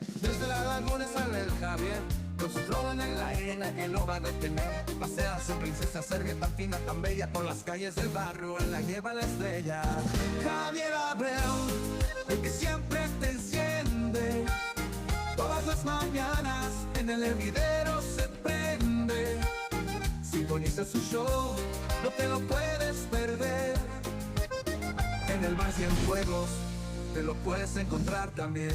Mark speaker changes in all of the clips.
Speaker 1: Desde la laguna sale el Javier, con su flor en la arena que lo va a detener. Pasea su princesa serbia tan fina, tan bella, por las calles del barrio, en la lleva la estrella. Javier Abreu, el que siempre te enciende, todas las mañanas en el hervidero se prende. Sintoniza su show, no te lo puedes perder. En el mar y en juegos te lo puedes encontrar también.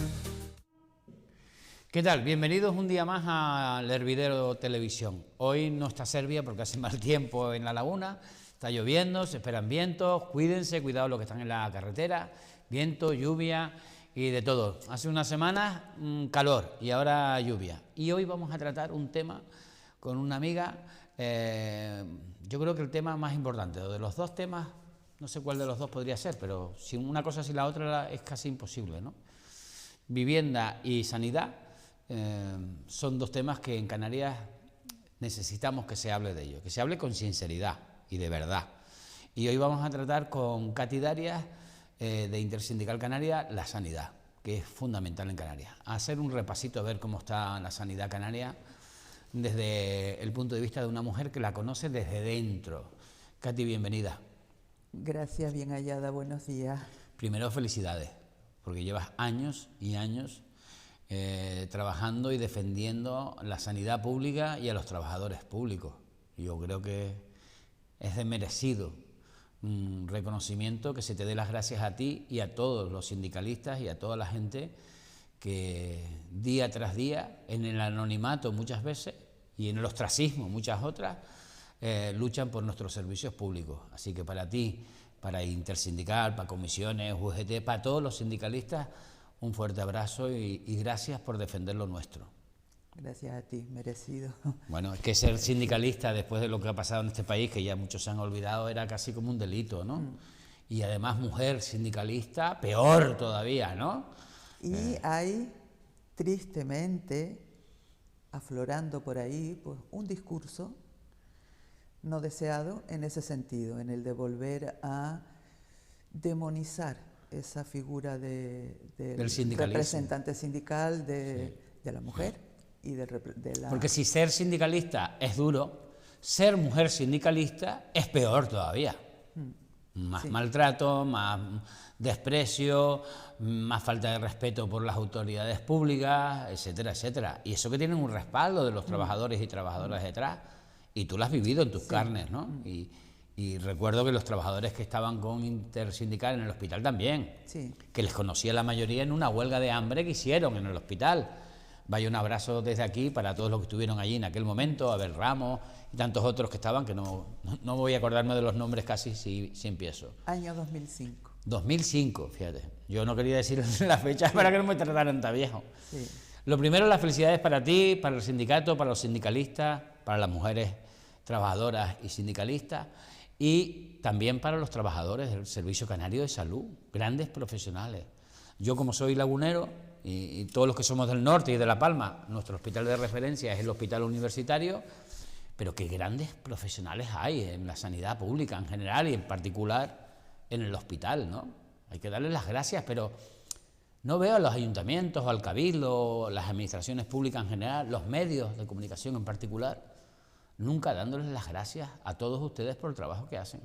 Speaker 2: ¿Qué tal? Bienvenidos un día más al Hervidero Televisión. Hoy no está Serbia porque hace mal tiempo en la laguna, está lloviendo, se esperan vientos, cuídense, cuidado los que están en la carretera, viento, lluvia y de todo. Hace unas semanas calor y ahora lluvia. Y hoy vamos a tratar un tema con una amiga, yo creo que el tema más importante, de los dos temas, no sé cuál de los dos podría ser, pero si una cosa sin la otra es casi imposible, ¿no? Vivienda y sanidad. Son dos temas que en Canarias necesitamos que se hable de ellos, que se hable con sinceridad y de verdad. Y hoy vamos a tratar con Katy Darias, de Intersindical Canaria, la sanidad, que es fundamental en Canarias. A hacer un repasito a ver cómo está la sanidad canaria desde el punto de vista de una mujer que la conoce desde dentro. Katy, bienvenida.
Speaker 3: Gracias, bien hallada, buenos días.
Speaker 2: Primero, felicidades, porque llevas años y años trabajando y defendiendo la sanidad pública y a los trabajadores públicos. Yo creo que es de merecido reconocimiento que se te dé las gracias a ti y a todos los sindicalistas y a toda la gente que día tras día, en el anonimato muchas veces y en el ostracismo muchas otras, luchan por nuestros servicios públicos. Así que para ti, para Intersindical, para comisiones, UGT, para todos los sindicalistas, un fuerte abrazo y gracias por defender lo nuestro.
Speaker 3: Gracias a ti, merecido.
Speaker 2: Bueno, es que ser sindicalista después de lo que ha pasado en este país, que ya muchos se han olvidado, era casi como un delito, ¿no? Y además mujer sindicalista, peor todavía, ¿no?
Speaker 3: Y hay, tristemente, aflorando por ahí, pues, un discurso no deseado en ese sentido, en el de volver a demonizar esa figura del representante sindical de la mujer y de la...
Speaker 2: Porque si ser sindicalista es duro, ser mujer sindicalista es peor todavía. Más sí. Maltrato, más desprecio, más falta de respeto por las autoridades públicas, etcétera, etcétera. Y eso que tienen un respaldo de los trabajadores y trabajadoras detrás, y tú lo has vivido en tus carnes, ¿no? Y recuerdo que los trabajadores que estaban con Intersindical en el hospital también, que les conocía la mayoría en una huelga de hambre que hicieron en el hospital. Vaya un abrazo desde aquí para todos los que estuvieron allí en aquel momento, Abel Ramos y tantos otros que estaban, que no voy a acordarme de los nombres casi si empiezo.
Speaker 3: Año 2005.
Speaker 2: 2005, fíjate. Yo no quería decir la fecha para que no me trataran tan viejo.
Speaker 3: Sí.
Speaker 2: Lo primero, las felicidades para ti, para el sindicato, para los sindicalistas, para las mujeres trabajadoras y sindicalistas, y también para los trabajadores del Servicio Canario de Salud, grandes profesionales. Yo, como soy lagunero, y todos los que somos del norte y de La Palma, nuestro hospital de referencia es el hospital universitario, pero qué grandes profesionales hay en la sanidad pública en general y en particular en el hospital, ¿no? Hay que darles las gracias, pero no veo a los ayuntamientos o al cabildo, las administraciones públicas en general, los medios de comunicación en particular, nunca dándoles las gracias a todos ustedes por el trabajo que hacen.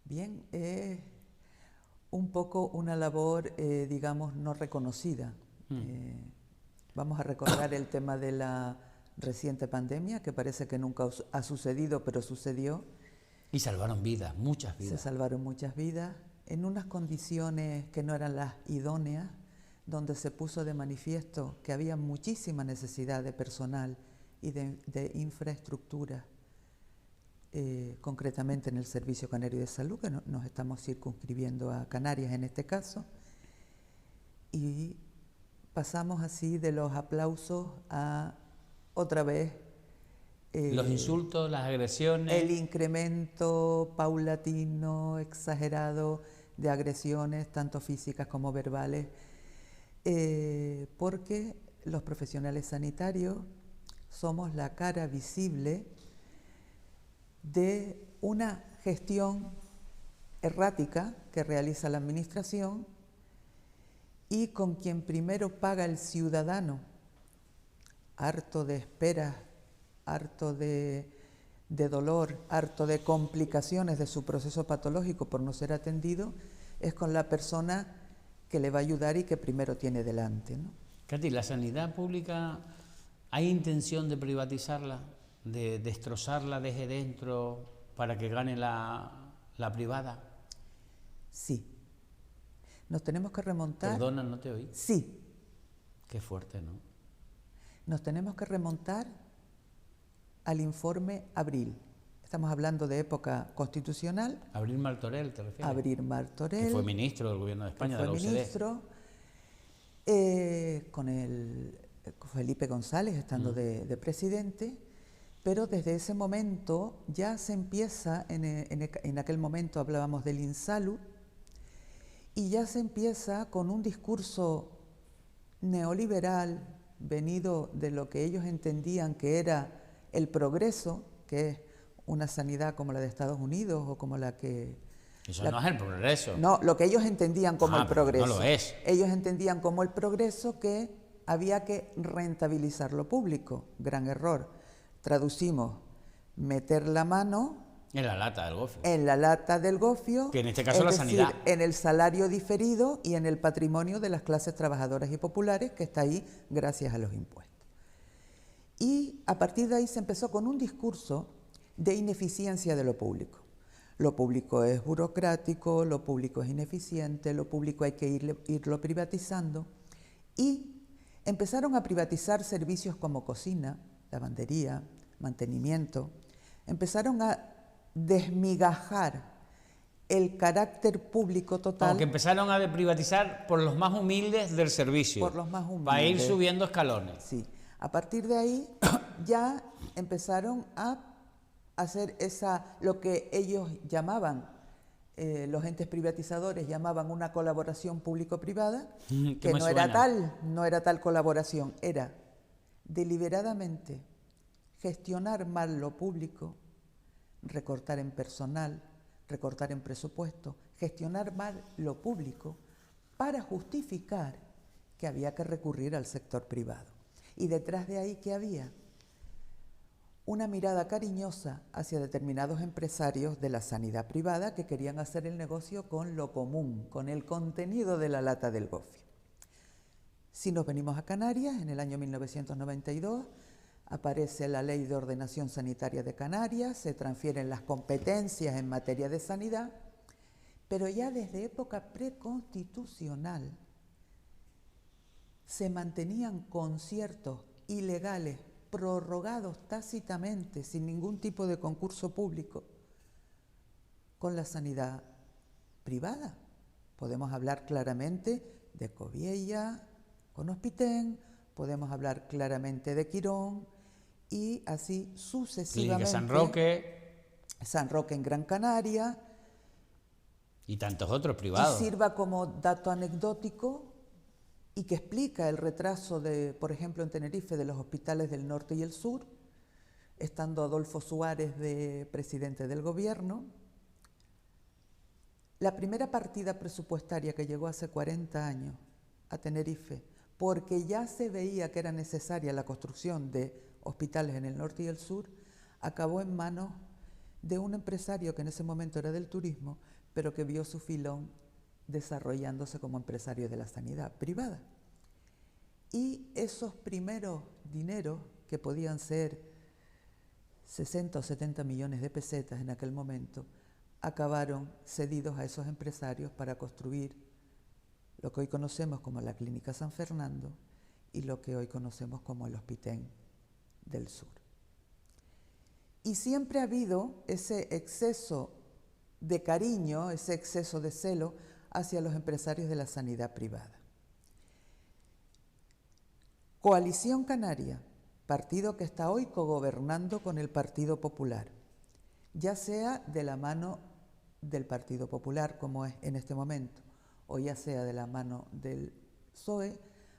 Speaker 3: Bien, un poco una labor, digamos, no reconocida. Vamos a recordar el tema de la reciente pandemia, que parece que nunca ha sucedido, pero sucedió.
Speaker 2: Y salvaron vidas, muchas vidas.
Speaker 3: Se salvaron muchas vidas, en unas condiciones que no eran las idóneas, donde se puso de manifiesto que había muchísima necesidad de personal y de infraestructura, concretamente en el Servicio Canario de Salud, que nos estamos circunscribiendo a Canarias en este caso, y pasamos así de los aplausos a otra vez
Speaker 2: los insultos, las agresiones,
Speaker 3: el incremento paulatino, exagerado de agresiones, tanto físicas como verbales, porque los profesionales sanitarios somos la cara visible de una gestión errática que realiza la administración y con quien primero paga el ciudadano harto de esperas, harto de dolor, harto de complicaciones de su proceso patológico por no ser atendido, es con la persona que le va a ayudar y que primero tiene delante, ¿no?
Speaker 2: Katy, ¿la sanidad pública hay intención de privatizarla, de destrozarla desde dentro para que gane la privada?
Speaker 3: Sí. Nos tenemos que remontar...
Speaker 2: Perdona, no te oí.
Speaker 3: Sí.
Speaker 2: Qué fuerte, ¿no?
Speaker 3: Nos tenemos que remontar al informe Abril. Estamos hablando de época constitucional.
Speaker 2: Abril Martorell, ¿te refieres?
Speaker 3: Abril Martorell.
Speaker 2: Que fue ministro del gobierno de España, de la OCDE.
Speaker 3: Fue ministro, con el Felipe González estando de presidente, pero desde ese momento ya se empieza, en aquel momento hablábamos del INSALU, y ya se empieza con un discurso neoliberal venido de lo que ellos entendían que era el progreso, que es una sanidad como la de Estados Unidos o como la que...
Speaker 2: Eso no es el progreso.
Speaker 3: No, lo que ellos entendían como el progreso.
Speaker 2: No lo es.
Speaker 3: Ellos entendían como el progreso que había que rentabilizar lo público. Gran error. Traducimos, meter la mano...
Speaker 2: En la lata del gofio.
Speaker 3: En la lata del gofio.
Speaker 2: Que en este caso es la sanidad.
Speaker 3: En el salario diferido y en el patrimonio de las clases trabajadoras y populares, que está ahí gracias a los impuestos. Y a partir de ahí se empezó con un discurso de ineficiencia de lo público. Lo público es burocrático, lo público es ineficiente, lo público hay que irlo privatizando. Y empezaron a privatizar servicios como cocina, lavandería, mantenimiento. Empezaron a desmigajar el carácter público total.
Speaker 2: Como que empezaron a privatizar por los más humildes del servicio.
Speaker 3: Por los más humildes.
Speaker 2: Para ir subiendo escalones.
Speaker 3: Sí. A partir de ahí ya empezaron a hacer lo que ellos llamaban, los entes privatizadores llamaban una colaboración público-privada, que no era tal colaboración, era deliberadamente gestionar mal lo público, recortar en personal, recortar en presupuesto, gestionar mal lo público para justificar que había que recurrir al sector privado. Y detrás de ahí, ¿qué había? Una mirada cariñosa hacia determinados empresarios de la sanidad privada que querían hacer el negocio con lo común, con el contenido de la lata del gofio. Si nos venimos a Canarias, en el año 1992, aparece la Ley de Ordenación Sanitaria de Canarias, se transfieren las competencias en materia de sanidad, pero ya desde época preconstitucional se mantenían conciertos ilegales prorrogados tácitamente, sin ningún tipo de concurso público, con la sanidad privada. Podemos hablar claramente de Coviella con Hospitén, podemos hablar claramente de Quirón y así sucesivamente.
Speaker 2: Clínica San Roque.
Speaker 3: San Roque en Gran Canaria.
Speaker 2: Y tantos otros privados.
Speaker 3: Y sirva como dato anecdótico y que explica el retraso de, por ejemplo, en Tenerife, de los hospitales del norte y el sur, estando Adolfo Suárez de presidente del gobierno. La primera partida presupuestaria que llegó hace 40 años a Tenerife, porque ya se veía que era necesaria la construcción de hospitales en el norte y el sur, acabó en manos de un empresario que en ese momento era del turismo, pero que vio su filón desarrollándose como empresario de la sanidad privada. Y esos primeros dineros, que podían ser 60 o 70 millones de pesetas en aquel momento, acabaron cedidos a esos empresarios para construir lo que hoy conocemos como la Clínica San Fernando y lo que hoy conocemos como el Hospitén del Sur. Y siempre ha habido ese exceso de cariño, ese exceso de celo hacia los empresarios de la sanidad privada. Coalición Canaria, partido que está hoy cogobernando con el Partido Popular, ya sea de la mano del Partido Popular, como es en este momento, o ya sea de la mano del PSOE,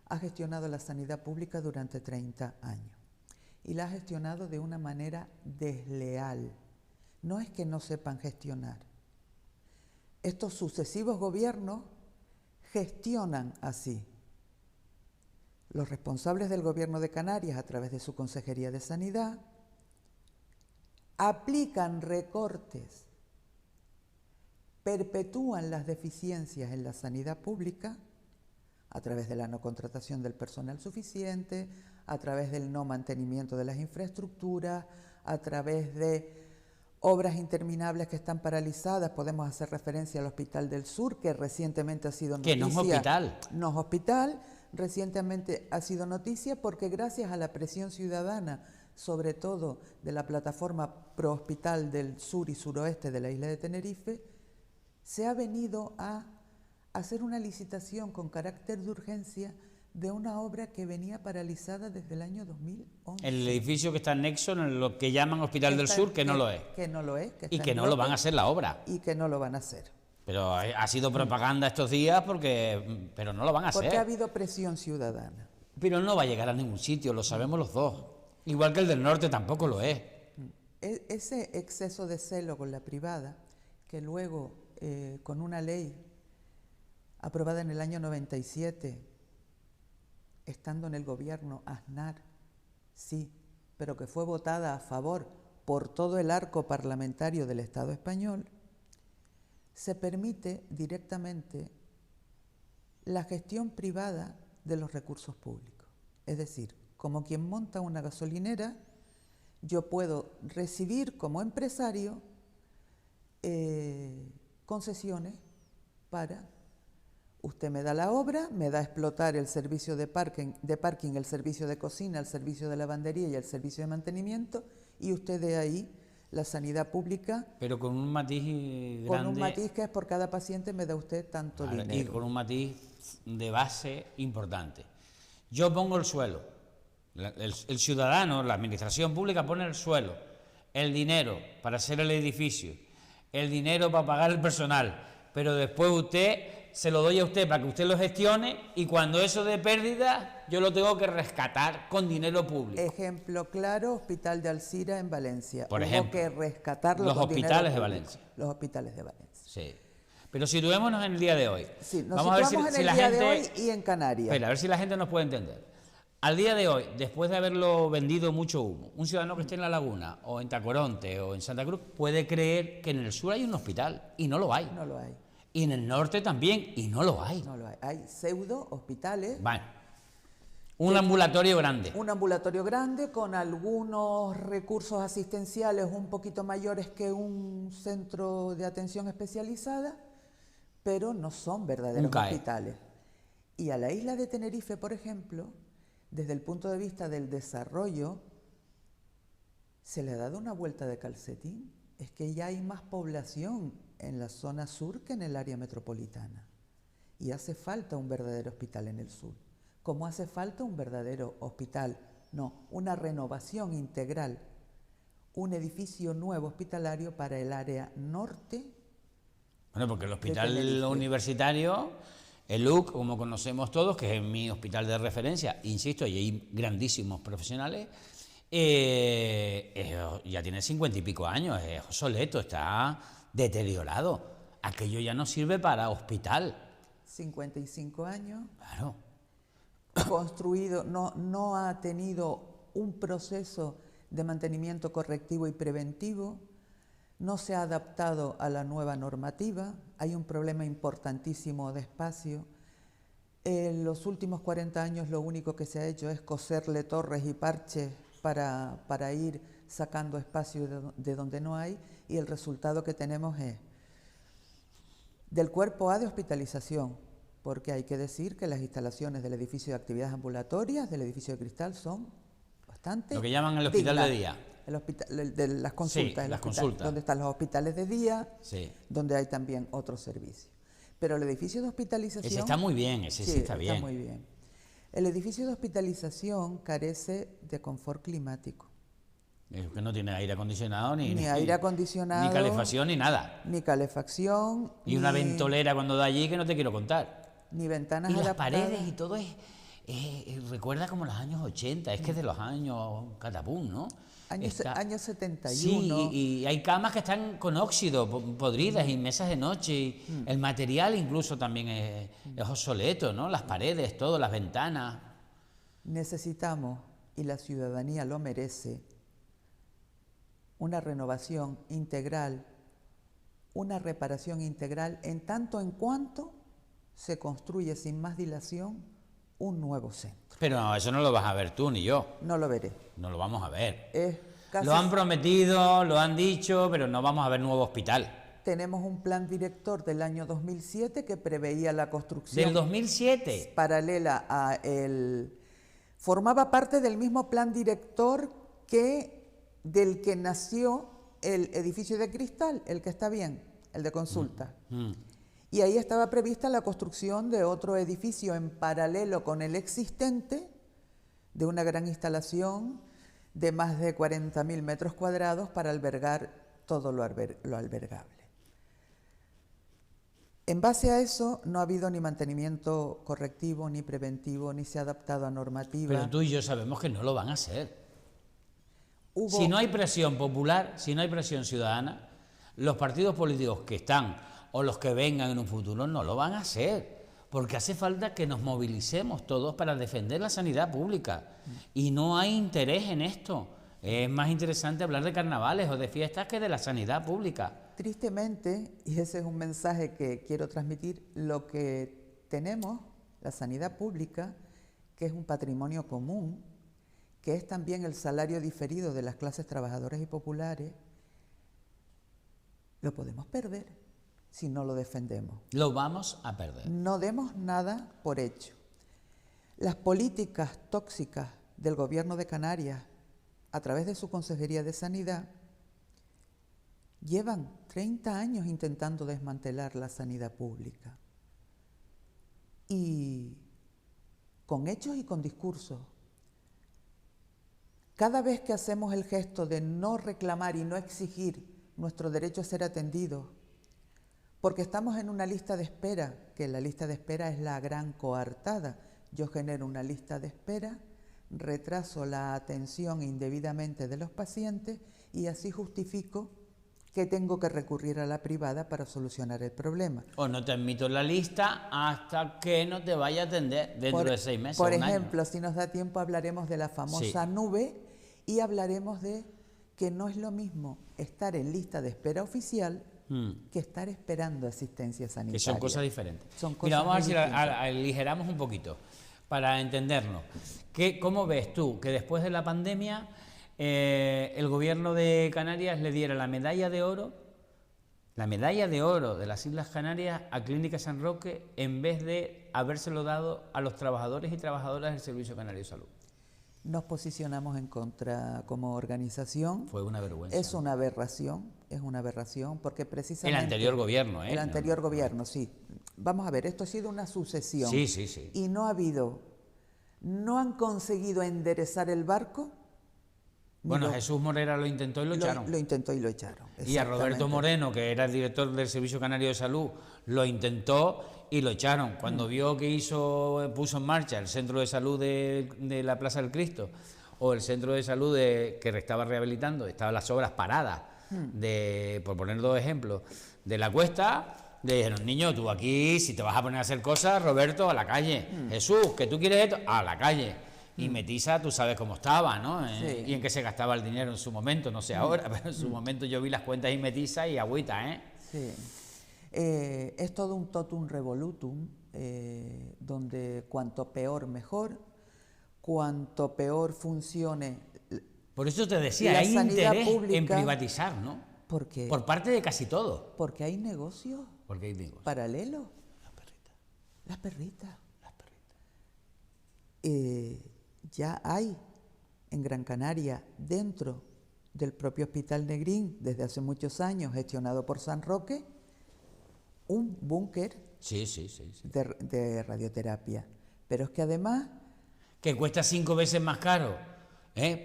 Speaker 3: ha gestionado la sanidad pública durante 30 años. Y la ha gestionado de una manera desleal. No es que no sepan gestionar. Estos sucesivos gobiernos gestionan así. los responsables del Gobierno de Canarias, a través de su Consejería de Sanidad, aplican recortes, perpetúan las deficiencias en la sanidad pública a través de la no contratación del personal suficiente, a través del no mantenimiento de las infraestructuras, a través de obras interminables que están paralizadas. Podemos hacer referencia al Hospital del Sur, que recientemente ha sido noticia.
Speaker 2: Que no es hospital.
Speaker 3: No es hospital, recientemente ha sido noticia porque gracias a la presión ciudadana, sobre todo de la plataforma Pro Hospital del Sur y Suroeste de la isla de Tenerife, se ha venido a hacer una licitación con carácter de urgencia de una obra que venía paralizada desde el año 2011.
Speaker 2: El edificio que está anexo en lo que llaman Hospital del Sur, que no lo es.
Speaker 3: Que no lo es.
Speaker 2: Y que no lo van a hacer la obra.
Speaker 3: Y que no lo van a hacer.
Speaker 2: Pero ha sido propaganda estos días, pero no lo van a hacer.
Speaker 3: Porque ha habido presión ciudadana.
Speaker 2: Pero no va a llegar a ningún sitio, lo sabemos los dos. Igual que el del norte tampoco lo es.
Speaker 3: Ese exceso de celo con la privada, que luego, con una ley aprobada en el año 97, estando en el gobierno Aznar, sí, pero que fue votada a favor por todo el arco parlamentario del Estado español, se permite directamente la gestión privada de los recursos públicos. Es decir, como quien monta una gasolinera, yo puedo recibir como empresario concesiones para... Usted me da la obra, me da a explotar el servicio de parking, el servicio de cocina, el servicio de lavandería y el servicio de mantenimiento, y usted de ahí la sanidad pública.
Speaker 2: Pero con un matiz grande.
Speaker 3: Con un matiz que es por cada paciente me da usted tanto dinero.
Speaker 2: Y con un matiz de base importante. Yo pongo el suelo, el ciudadano, la administración pública pone el suelo, el dinero para hacer el edificio, el dinero para pagar el personal, pero después usted... se lo doy a usted para que usted lo gestione y cuando eso de pérdida yo lo tengo que rescatar con dinero público.
Speaker 3: Ejemplo claro, Hospital de Alcira en Valencia.
Speaker 2: Por
Speaker 3: Hubo
Speaker 2: ejemplo,
Speaker 3: que rescatarlo
Speaker 2: los
Speaker 3: con
Speaker 2: hospitales
Speaker 3: dinero
Speaker 2: de
Speaker 3: público.
Speaker 2: Valencia.
Speaker 3: Los hospitales de Valencia.
Speaker 2: Sí. Pero situémonos en el día de hoy.
Speaker 3: Sí, nos
Speaker 2: vamos a ver
Speaker 3: situamos
Speaker 2: si
Speaker 3: en
Speaker 2: la
Speaker 3: el día
Speaker 2: gente...
Speaker 3: de hoy y en Canarias.
Speaker 2: Espera, a ver si la gente nos puede entender. Al día de hoy, después de haberlo vendido mucho humo, un ciudadano que esté en La Laguna o en Tacoronte o en Santa Cruz puede creer que en el sur hay un hospital y no lo hay.
Speaker 3: No lo hay.
Speaker 2: Y en el norte también, y no lo hay.
Speaker 3: No lo hay. Hay pseudo hospitales.
Speaker 2: Bueno, un ambulatorio grande.
Speaker 3: Un ambulatorio grande con algunos recursos asistenciales un poquito mayores que un centro de atención especializada, pero no son verdaderos hospitales. Y a la isla de Tenerife, por ejemplo, desde el punto de vista del desarrollo, se le ha dado una vuelta de calcetín. Es que ya hay más población en la zona sur que en el área metropolitana. Y hace falta un verdadero hospital en el sur. Como hace falta un verdadero hospital, no, una renovación integral, un edificio nuevo hospitalario para el área norte.
Speaker 2: Bueno, porque el hospital universitario, el UC, como conocemos todos, que es mi hospital de referencia, insisto, y hay grandísimos profesionales, ya tiene 50 y pico años, es obsoleto, está deteriorado. Aquello ya no sirve para hospital.
Speaker 3: 55 años.
Speaker 2: Claro.
Speaker 3: Construido, no ha tenido un proceso de mantenimiento correctivo y preventivo, no se ha adaptado a la nueva normativa, hay un problema importantísimo de espacio. En los últimos 40 años lo único que se ha hecho es coserle torres y parches para ir sacando espacio de donde no hay, y el resultado que tenemos es del cuerpo A de hospitalización, porque hay que decir que las instalaciones del edificio de actividades ambulatorias, del edificio de Cristal, son bastante
Speaker 2: lo que llaman el hospital
Speaker 3: dignas.
Speaker 2: de día.
Speaker 3: El hospital de las consultas,
Speaker 2: Sí, las consultas.
Speaker 3: donde están los hospitales de día,
Speaker 2: Sí.
Speaker 3: donde hay también otros servicios. Pero el edificio de hospitalización...
Speaker 2: Ese está muy bien, ese sí está bien.
Speaker 3: Está muy bien. El edificio de hospitalización carece de confort climático.
Speaker 2: Es que no tiene aire acondicionado
Speaker 3: Ni aire acondicionado.
Speaker 2: Ni calefacción ni nada.
Speaker 3: Ni calefacción.
Speaker 2: Y una
Speaker 3: ni-
Speaker 2: ventolera cuando da allí que no te quiero contar.
Speaker 3: Ni ventanas
Speaker 2: Y las
Speaker 3: adaptadas.
Speaker 2: paredes y todo recuerda como los años 80, es que es de los años catapum, ¿no?
Speaker 3: Años 71.
Speaker 2: Sí, y hay camas que están con óxido, podridas, y mesas de noche, y el material incluso también es obsoleto, ¿no? Las paredes, todo, las ventanas.
Speaker 3: necesitamos, y la ciudadanía lo merece, una renovación integral, una reparación integral, en tanto en cuanto se construye sin más dilación un nuevo centro.
Speaker 2: Pero no, eso no lo vas a ver tú ni yo.
Speaker 3: No lo veré.
Speaker 2: No lo vamos a ver.
Speaker 3: Es casi...
Speaker 2: Lo han prometido, lo han dicho, pero no vamos a ver nuevo hospital.
Speaker 3: Tenemos un plan director del año 2007 que preveía la construcción...
Speaker 2: ¿Del 2007?
Speaker 3: Paralela a el... Formaba parte del mismo plan director del que nació el edificio de cristal, el que está bien, el de consulta. Y ahí estaba prevista la construcción de otro edificio en paralelo con el existente, de una gran instalación de más de 40.000 metros cuadrados para albergar todo lo albergable. En base a eso no ha habido ni mantenimiento correctivo, ni preventivo, ni se ha adaptado a normativa.
Speaker 2: Pero tú y yo sabemos que no lo van a hacer. Si no hay presión popular, si no hay presión ciudadana, los partidos políticos que están o los que vengan en un futuro no lo van a hacer, porque hace falta que nos movilicemos todos para defender la sanidad pública y no hay interés en esto. Es más interesante hablar de carnavales o de fiestas que de la sanidad pública.
Speaker 3: Tristemente, y ese es un mensaje que quiero transmitir, lo que tenemos, la sanidad pública, que es un patrimonio común, que es también el salario diferido de las clases trabajadoras y populares, lo podemos perder si no lo defendemos.
Speaker 2: Lo vamos a perder.
Speaker 3: No demos nada por hecho. Las políticas tóxicas del Gobierno de Canarias, a través de su Consejería de Sanidad, llevan 30 años intentando desmantelar la sanidad pública. Y con hechos y con discursos. Cada vez que hacemos el gesto de no reclamar y no exigir nuestro derecho a ser atendidos, porque estamos en una lista de espera, que la lista de espera es la gran coartada. Yo genero una lista de espera, retraso la atención indebidamente de los pacientes y así justifico que tengo que recurrir a la privada para solucionar el problema.
Speaker 2: O no te admito en la lista hasta que no te vaya a atender dentro de 6 meses.
Speaker 3: Por ejemplo, si nos da tiempo hablaremos de la famosa nube y hablaremos de que no es lo mismo estar en lista de espera oficial que estar esperando asistencia sanitaria.
Speaker 2: Que son cosas diferentes.
Speaker 3: Son cosas
Speaker 2: Mira, vamos a ver si
Speaker 3: distintas.
Speaker 2: aligeramos un poquito para entendernos. ¿Cómo ves tú que después de la pandemia el gobierno de Canarias le diera la medalla de oro de las Islas Canarias a Clínica San Roque en vez de habérselo dado a los trabajadores y trabajadoras del Servicio Canario de Salud?
Speaker 3: Nos posicionamos en contra como organización.
Speaker 2: Fue una vergüenza.
Speaker 3: Es una aberración, porque precisamente...
Speaker 2: El anterior gobierno, ¿eh?
Speaker 3: El anterior gobierno, sí. Vamos a ver, esto ha sido una sucesión.
Speaker 2: Sí.
Speaker 3: Y no han conseguido enderezar el barco.
Speaker 2: Bueno, Jesús Morera lo intentó y lo echaron.
Speaker 3: Lo intentó y lo echaron.
Speaker 2: Y a Roberto Moreno, que era el director del Servicio Canario de Salud, lo intentó y lo echaron. Cuando vio que puso en marcha el centro de salud de la Plaza del Cristo o el centro de salud que estaba rehabilitando, estaban las obras paradas, por poner 2 ejemplos, de la Cuesta, le dijeron: niño, tú aquí, si te vas a poner a hacer cosas, Roberto, a la calle. Jesús, que tú quieres esto, a la calle. Y Metisa, tú sabes cómo estaba, ¿no?
Speaker 3: Sí.
Speaker 2: Y en qué se gastaba el dinero en su momento, no sé ahora, pero en su momento yo vi las cuentas y Metisa y agüita, ¿eh?
Speaker 3: Sí. Es todo un totum revolutum, donde cuanto peor mejor, cuanto peor funcione.
Speaker 2: Por eso te decía,
Speaker 3: la
Speaker 2: hay
Speaker 3: sanidad
Speaker 2: interés
Speaker 3: pública,
Speaker 2: en privatizar, ¿no?
Speaker 3: ¿Por qué?
Speaker 2: Por parte de casi todo.
Speaker 3: Porque hay negocios
Speaker 2: Porque hay negocios.
Speaker 3: paralelos.
Speaker 2: Las perritas.
Speaker 3: Las perritas. Ya hay en Gran Canaria, dentro del propio Hospital Negrín, desde hace muchos años, gestionado por San Roque, un búnker
Speaker 2: Sí.
Speaker 3: de radioterapia. Pero es que además...
Speaker 2: Que cuesta 5 veces más caro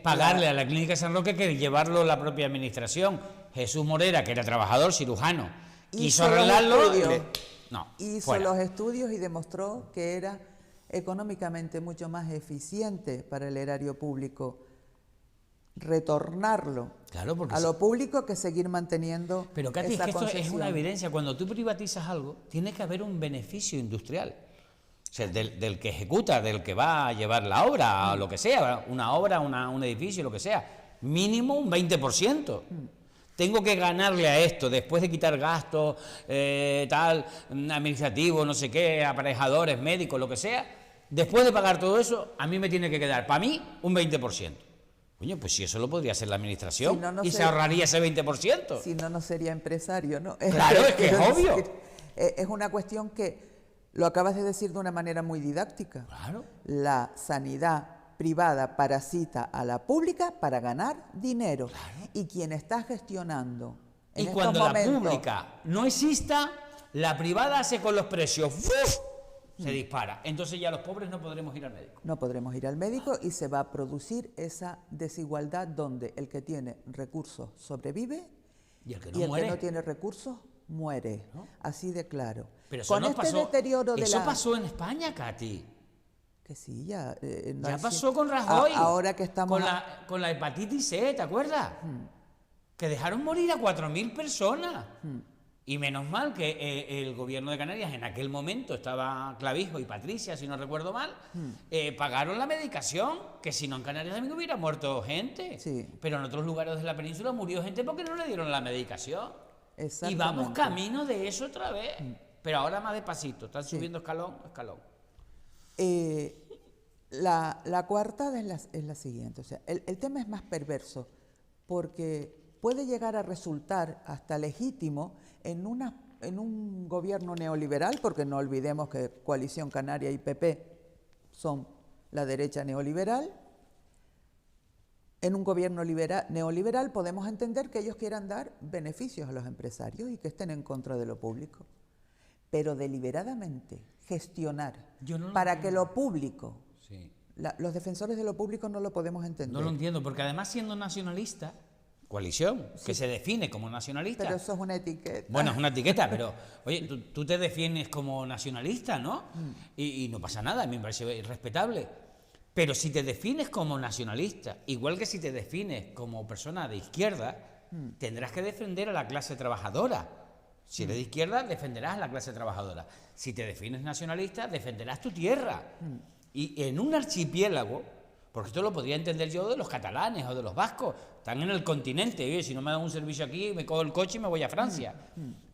Speaker 2: pagarle a la Clínica San Roque que llevarlo la propia administración. Jesús Morera, que era trabajador, cirujano, quiso arreglarlo.
Speaker 3: Hizo los estudios y demostró que era económicamente mucho más eficiente para el erario público retornarlo a lo público que seguir manteniendo.
Speaker 2: Pero Katy, es que esto es
Speaker 3: concesión.
Speaker 2: una evidencia. Cuando tú privatizas algo, tiene que haber un beneficio industrial. O sea, del que ejecuta, del que va a llevar la obra, lo que sea, una obra, un edificio, lo que sea. Mínimo un 20%. Tengo que ganarle a esto, después de quitar gastos, administrativos, no sé qué, aparejadores, médicos, lo que sea. Después de pagar todo eso, a mí me tiene que quedar, para mí, un 20%. Coño, pues si eso lo podría hacer la administración,
Speaker 3: Si no, no
Speaker 2: y
Speaker 3: sé.
Speaker 2: se ahorraría ese 20%.
Speaker 3: Si no, no sería empresario, ¿no?
Speaker 2: Claro, es que es
Speaker 3: Quiero
Speaker 2: obvio.
Speaker 3: decir, es una cuestión que lo acabas de decir de una manera muy didáctica.
Speaker 2: Claro.
Speaker 3: La sanidad privada parasita a la pública para ganar dinero. Y quien está gestionando en
Speaker 2: Y
Speaker 3: estos
Speaker 2: cuando la
Speaker 3: momentos,
Speaker 2: pública no exista, la privada hace con los precios, ¡fuf!, se dispara. Entonces ya los pobres no podremos ir al médico.
Speaker 3: no podremos ir al médico y se va a producir esa desigualdad donde el que tiene recursos sobrevive
Speaker 2: Y el que
Speaker 3: y
Speaker 2: no
Speaker 3: el
Speaker 2: muere.
Speaker 3: que no tiene recursos muere.
Speaker 2: ¿No?
Speaker 3: Así de claro.
Speaker 2: Pero eso
Speaker 3: Con
Speaker 2: no
Speaker 3: este
Speaker 2: pasó.
Speaker 3: deterioro de
Speaker 2: Eso
Speaker 3: la...
Speaker 2: pasó en España, Katy.
Speaker 3: Que sí, ya... no
Speaker 2: Ya
Speaker 3: hay-
Speaker 2: pasó con Rajoy.
Speaker 3: Ahora que estamos...
Speaker 2: Con la hepatitis C, ¿te acuerdas? Que dejaron morir a 4.000 personas. Y menos mal que el gobierno de Canarias, en aquel momento estaba Clavijo y Patricia, si no recuerdo mal, pagaron la medicación, que si no en Canarias también hubiera muerto gente.
Speaker 3: Sí.
Speaker 2: Pero en otros lugares de la península murió gente porque no le dieron la medicación. Y
Speaker 3: Exactamente.
Speaker 2: vamos camino de eso otra vez. Pero ahora más despacito, están subiendo escalón a escalón.
Speaker 3: La coartada es la siguiente. O sea, el tema es más perverso porque puede llegar a resultar hasta legítimo en un gobierno neoliberal, porque no olvidemos que Coalición Canaria y PP son la derecha neoliberal. En un gobierno neoliberal podemos entender que ellos quieran dar beneficios a los empresarios y que estén en contra de lo público. Pero deliberadamente gestionar
Speaker 2: Yo no lo
Speaker 3: para que lo público,
Speaker 2: Sí.
Speaker 3: los defensores de lo público no lo podemos entender.
Speaker 2: No lo entiendo, porque además siendo nacionalista, coalición, que se define como nacionalista.
Speaker 3: Pero eso es una etiqueta.
Speaker 2: Bueno, es una etiqueta, pero oye, tú te defines como nacionalista, ¿no? Y no pasa nada, a mí me parece respetable. Pero si te defines como nacionalista, igual que si te defines como persona de izquierda, tendrás que defender a la clase trabajadora. Si eres de izquierda, defenderás a la clase trabajadora. Si te defines nacionalista, defenderás tu tierra. Y en un archipiélago, porque esto lo podría entender yo de los catalanes o de los vascos, están en el continente, oye, si no me dan un servicio aquí, me cojo el coche y me voy a Francia.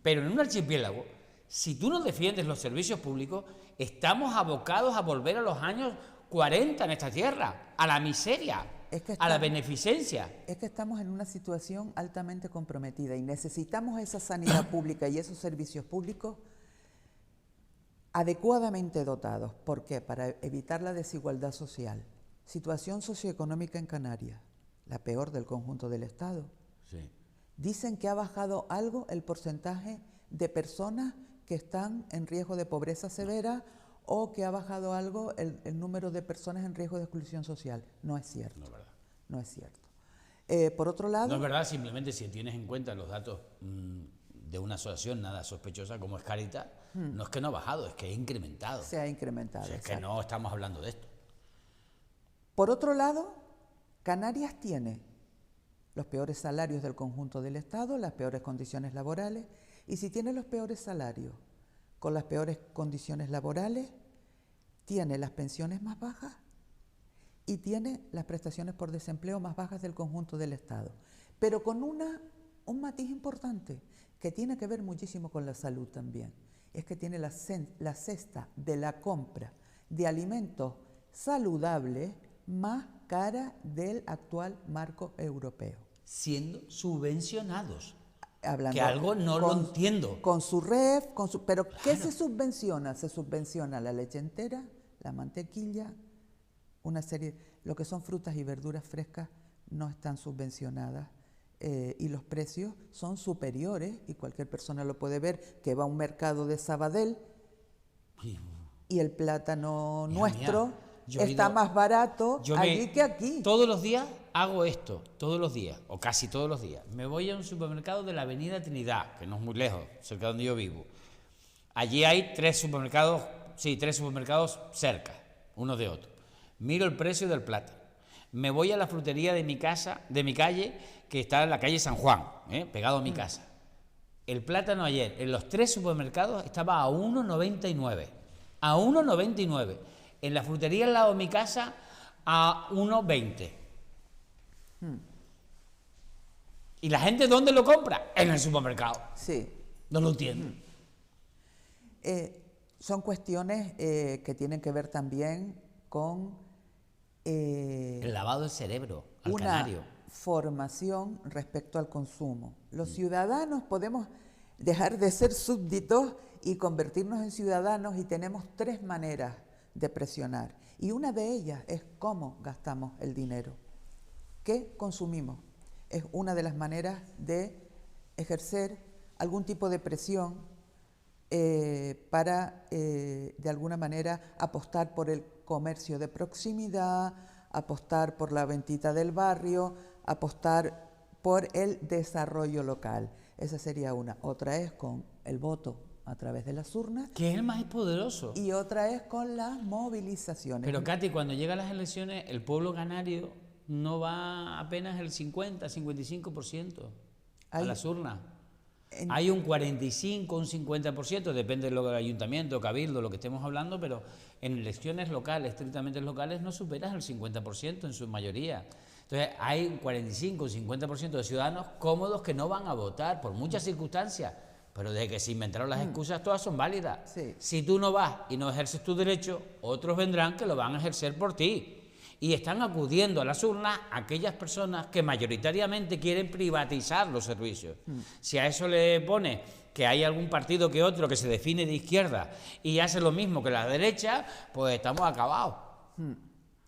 Speaker 2: Pero en un archipiélago, si tú no defiendes los servicios públicos, estamos abocados a volver a los años 40 en esta tierra, a la miseria,
Speaker 3: Es que
Speaker 2: a la
Speaker 3: estamos-
Speaker 2: beneficencia.
Speaker 3: Es que estamos en una situación altamente comprometida y necesitamos esa sanidad pública y esos servicios públicos adecuadamente dotados. ¿Por qué? Para evitar la desigualdad social. Situación socioeconómica en Canarias, la peor del conjunto del Estado.
Speaker 2: Sí.
Speaker 3: Dicen que ha bajado algo el porcentaje de personas que están en riesgo de pobreza severa o que ha bajado algo el número de personas en riesgo de exclusión social. No es cierto.
Speaker 2: No es verdad.
Speaker 3: No es cierto. Por otro lado...
Speaker 2: No es verdad, simplemente si tienes en cuenta los datos de una asociación nada sospechosa como es Caritas, no es que no ha bajado, es que ha incrementado.
Speaker 3: se ha incrementado.
Speaker 2: O sea, es que
Speaker 3: exacto.
Speaker 2: no estamos hablando de esto.
Speaker 3: Por otro lado, Canarias tiene los peores salarios del conjunto del Estado, las peores condiciones laborales, y si tiene los peores salarios con las peores condiciones laborales, tiene las pensiones más bajas y tiene las prestaciones por desempleo más bajas del conjunto del Estado. Pero con un matiz importante que tiene que ver muchísimo con la salud también, es que tiene la cesta de la compra de alimentos saludables más cara del actual marco europeo.
Speaker 2: Siendo subvencionados.
Speaker 3: Hablando
Speaker 2: Que algo no lo entiendo.
Speaker 3: Con su ref, pero ¿qué se subvenciona? Se subvenciona la leche entera, la mantequilla, una serie, lo que son frutas y verduras frescas no están subvencionadas y los precios son superiores y cualquier persona lo puede ver que va a un mercado de Sabadell y el plátano
Speaker 2: Hija
Speaker 3: nuestro
Speaker 2: mía, yo he
Speaker 3: está
Speaker 2: ido-
Speaker 3: más barato
Speaker 2: Yo
Speaker 3: allí que aquí.
Speaker 2: Todos los días hago esto, todos los días, o casi todos los días. Me voy a un supermercado de la Avenida Trinidad, que no es muy lejos, cerca de donde yo vivo. Allí hay tres supermercados cerca, uno de otro. Miro el precio del plátano. Me voy a la frutería de mi casa, de mi calle, que está en la calle San Juan, pegado a mi casa. El plátano ayer en los tres supermercados estaba a 1,99. a 1,99. En la frutería al lado de mi casa a 1,20. ¿Y la gente dónde lo compra? En el supermercado.
Speaker 3: Sí.
Speaker 2: No lo entiendo.
Speaker 3: Son cuestiones que tienen que ver también con
Speaker 2: El lavado del cerebro al
Speaker 3: una
Speaker 2: canario.
Speaker 3: formación respecto al consumo. Los ciudadanos podemos dejar de ser súbditos y convertirnos en ciudadanos, y tenemos 3 maneras de presionar. Y una de ellas es cómo gastamos el dinero, qué consumimos. Es una de las maneras de ejercer algún tipo de presión para, de alguna manera, apostar por el comercio de proximidad, apostar por la ventita del barrio, apostar por el desarrollo local. Esa sería una. Otra es con el voto a través de las urnas.
Speaker 2: Que es el más poderoso.
Speaker 3: Y otra es con las movilizaciones.
Speaker 2: Pero, Katy, cuando llegan las elecciones, el pueblo canario no va apenas el 50-55% a las urnas. Hay un 45, un 50%, depende de lo del ayuntamiento, cabildo, lo que estemos hablando, pero en elecciones locales, estrictamente locales, no superas el 50% en su mayoría. Entonces, hay un 45, un 50% de ciudadanos cómodos que no van a votar por muchas circunstancias, pero desde que se inventaron las excusas, todas son válidas.
Speaker 3: Sí.
Speaker 2: Si tú no vas y no ejerces tu derecho, otros vendrán que lo van a ejercer por ti. Y están acudiendo a las urnas aquellas personas que mayoritariamente quieren privatizar los servicios. Si a eso le pone que hay algún partido que otro que se define de izquierda y hace lo mismo que la derecha, pues estamos acabados.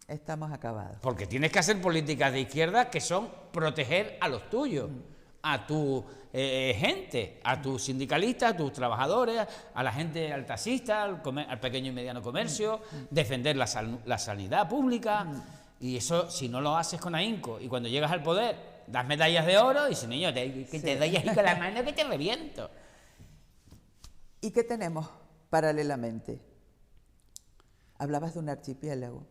Speaker 3: Estamos acabados.
Speaker 2: Porque tienes que hacer políticas de izquierda que son proteger a los tuyos, a tu gente, a tus sindicalistas, a tus trabajadores, a la gente, al taxista, al pequeño y mediano comercio, defender la sanidad pública. Y eso, si no lo haces con ahínco y cuando llegas al poder das medallas de oro y dices, niño, te doy ahí con la mano que te reviento.
Speaker 3: ¿Y qué tenemos paralelamente? Hablabas de un archipiélago,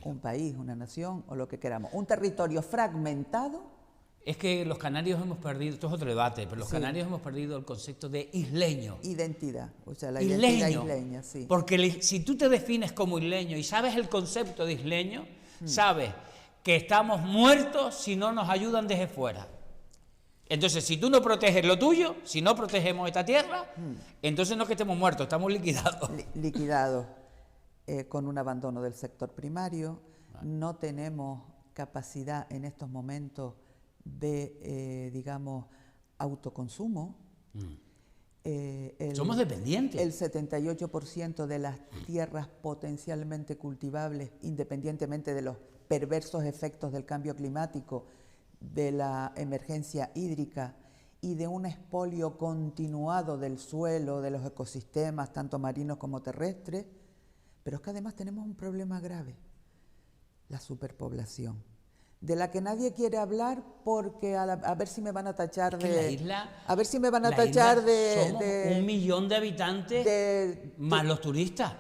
Speaker 3: un país, una nación o lo que queramos, un territorio fragmentado.
Speaker 2: Es que los canarios hemos perdido, esto es otro debate, pero los canarios hemos perdido el concepto de isleño.
Speaker 3: Identidad, o sea, la
Speaker 2: Isleño,
Speaker 3: identidad isleña, sí.
Speaker 2: Porque si tú te defines como isleño y sabes el concepto de isleño, sabes que estamos muertos si no nos ayudan desde fuera. Entonces, si tú no proteges lo tuyo, si no protegemos esta tierra, entonces no es que estemos muertos, estamos liquidados.
Speaker 3: Liquidados, con un abandono del sector primario. No tenemos capacidad en estos momentos de, digamos, autoconsumo.
Speaker 2: Somos dependientes.
Speaker 3: El 78% de las tierras potencialmente cultivables, independientemente de los perversos efectos del cambio climático, de la emergencia hídrica y de un expolio continuado del suelo, de los ecosistemas, tanto marinos como terrestres. Pero es que además tenemos un problema grave, la superpoblación, de la que nadie quiere hablar porque a ver si me van a tachar de...
Speaker 2: La isla,
Speaker 3: a ver si me van a
Speaker 2: la
Speaker 3: tachar
Speaker 2: isla somos
Speaker 3: de
Speaker 2: 1 millón de habitantes más los turistas.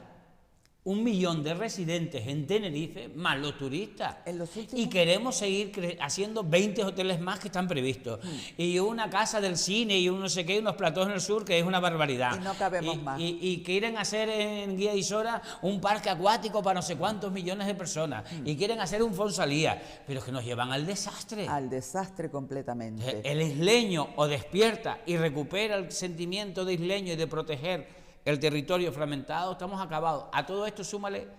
Speaker 2: 1 millón de residentes en Tenerife más los turistas.
Speaker 3: En los últimos...
Speaker 2: Y queremos seguir haciendo 20 hoteles más que están previstos. Y una casa del cine y un no sé qué, unos platós en el sur, que es una barbaridad.
Speaker 3: Y no cabemos más.
Speaker 2: Y quieren hacer en Guía Isora un parque acuático para no sé cuántos millones de personas. Y quieren hacer un Fonsalía. Pero es que nos llevan al desastre.
Speaker 3: Al desastre completamente.
Speaker 2: El isleño o despierta y recupera el sentimiento de isleño y de proteger el territorio fragmentado, estamos acabados. A todo esto súmale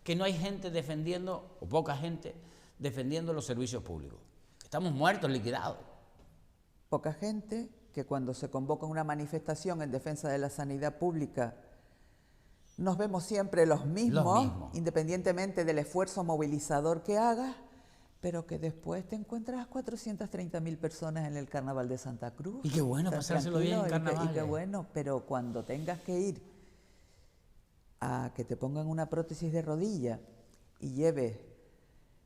Speaker 2: que no hay gente defendiendo, o poca gente, defendiendo los servicios públicos. Estamos muertos, liquidados.
Speaker 3: Poca gente que cuando se convoca una manifestación en defensa de la sanidad pública, nos vemos siempre los mismos, independientemente del esfuerzo movilizador que hagas, pero que después te encuentras a 430.000 personas en el Carnaval de Santa Cruz.
Speaker 2: Y qué bueno pasárselo bien en Carnaval.
Speaker 3: Y qué bueno, pero cuando tengas que ir a que te pongan una prótesis de rodilla y lleves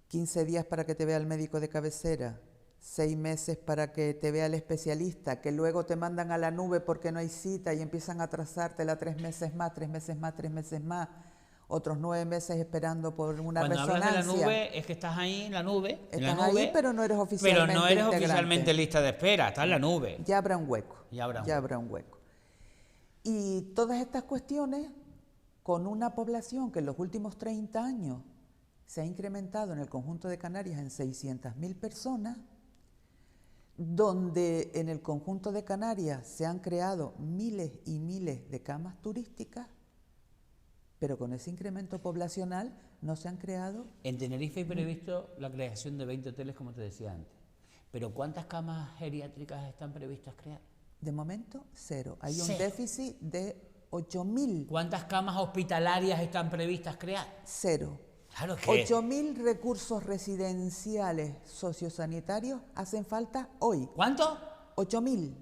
Speaker 3: 15 días para que te vea el médico de cabecera, 6 meses para que te vea el especialista, que luego te mandan a la nube porque no hay cita y empiezan a atrasártela 3 meses más, 3 meses más, 3 meses más, otros 9 meses esperando por una resonancia.
Speaker 2: Cuando hablas de la nube, es que estás ahí en la nube.
Speaker 3: Estás ahí, pero no eres oficialmente
Speaker 2: Pero no eres
Speaker 3: integrante.
Speaker 2: oficialmente lista de espera, estás en la nube.
Speaker 3: Ya habrá un hueco.
Speaker 2: Ya habrá un
Speaker 3: hueco. Y todas estas cuestiones con una población que en los últimos 30 años se ha incrementado en el conjunto de Canarias en 600.000 personas, donde en el conjunto de Canarias se han creado miles y miles de camas turísticas, pero con ese incremento poblacional no se han creado.
Speaker 2: En Tenerife hay previsto la creación de 20 hoteles, como te decía antes. Pero ¿cuántas camas geriátricas están previstas crear?
Speaker 3: De momento, cero. Hay un
Speaker 2: Cero.
Speaker 3: déficit de 8.000.
Speaker 2: ¿Cuántas camas hospitalarias están previstas crear?
Speaker 3: Cero.
Speaker 2: Claro que
Speaker 3: 8.000 recursos residenciales sociosanitarios hacen falta hoy.
Speaker 2: ¿Cuánto?
Speaker 3: 8.000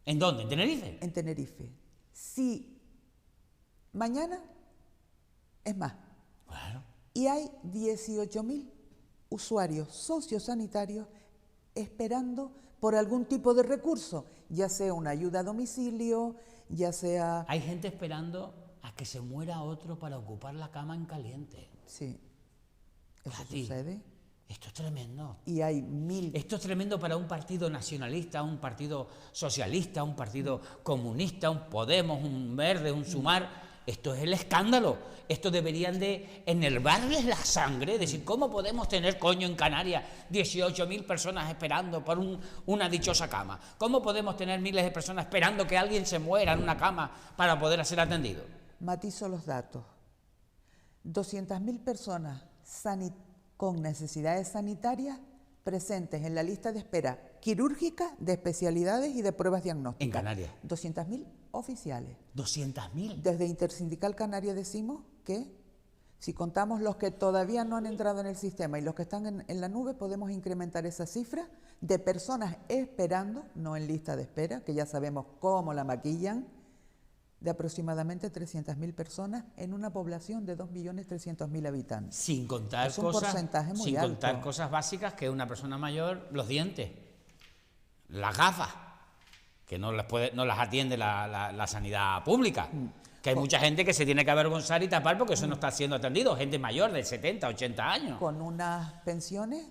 Speaker 2: ¿En dónde? ¿En Tenerife?
Speaker 3: en Tenerife. Si mañana es más.
Speaker 2: Claro.
Speaker 3: Y hay 18.000 usuarios sociosanitarios esperando por algún tipo de recurso, ya sea una ayuda a domicilio, ya sea...
Speaker 2: Hay gente esperando a que se muera otro para ocupar la cama en caliente.
Speaker 3: Sí, eso
Speaker 2: Katy,
Speaker 3: sucede.
Speaker 2: Esto es tremendo.
Speaker 3: Y hay 1.000...
Speaker 2: Esto es tremendo para un partido nacionalista, un partido socialista, un partido comunista, un Podemos, un Verde, un Sumar. Esto es el escándalo. Esto deberían de enervarles la sangre, decir, ¿cómo podemos tener, coño, en Canarias 18.000 personas esperando por una dichosa cama? ¿Cómo podemos tener miles de personas esperando que alguien se muera en una cama para poder ser atendido?
Speaker 3: Matizo los datos. 200.000 personas con necesidades sanitarias presentes en la lista de espera quirúrgica, de especialidades y de pruebas diagnósticas.
Speaker 2: En Canarias.
Speaker 3: 200.000 oficiales.
Speaker 2: 200.000.
Speaker 3: Desde Intersindical Canaria decimos que si contamos los que todavía no han entrado en el sistema y los que están en la nube, podemos incrementar esa cifra de personas esperando, no en lista de espera, que ya sabemos cómo la maquillan, de aproximadamente 300.000 personas en una población de 2.300.000 habitantes.
Speaker 2: Sin contar
Speaker 3: Es un porcentaje muy
Speaker 2: sin
Speaker 3: alto.
Speaker 2: contar cosas básicas que una persona mayor, los dientes, las gafas, que no las atiende la sanidad pública. Que hay mucha gente que se tiene que avergonzar y tapar porque eso no está siendo atendido. Gente mayor de 70, 80 años.
Speaker 3: Con unas pensiones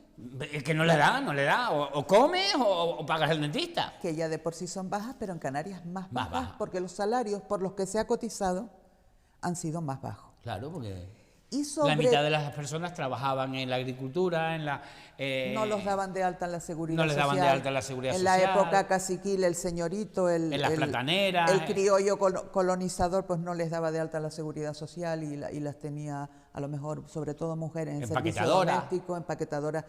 Speaker 2: Es que no le da. O comes o pagas el dentista.
Speaker 3: que ya de por sí son bajas, pero en Canarias más
Speaker 2: Más
Speaker 3: bajas,
Speaker 2: bajas.
Speaker 3: porque los salarios por los que se ha cotizado han sido más bajos.
Speaker 2: Claro, porque
Speaker 3: Y
Speaker 2: la
Speaker 3: sobre
Speaker 2: mitad de las personas trabajaban en la agricultura,
Speaker 3: no los daban de alta en la seguridad
Speaker 2: no les daban de
Speaker 3: social.
Speaker 2: alta en la seguridad
Speaker 3: en
Speaker 2: social.
Speaker 3: la época caciquil, el señorito,
Speaker 2: En las plataneras,
Speaker 3: el criollo colonizador, pues no les daba de alta la seguridad social y las tenía, a lo mejor, sobre todo mujeres, en servicio
Speaker 2: Empaquetadora.
Speaker 3: doméstico, empaquetadoras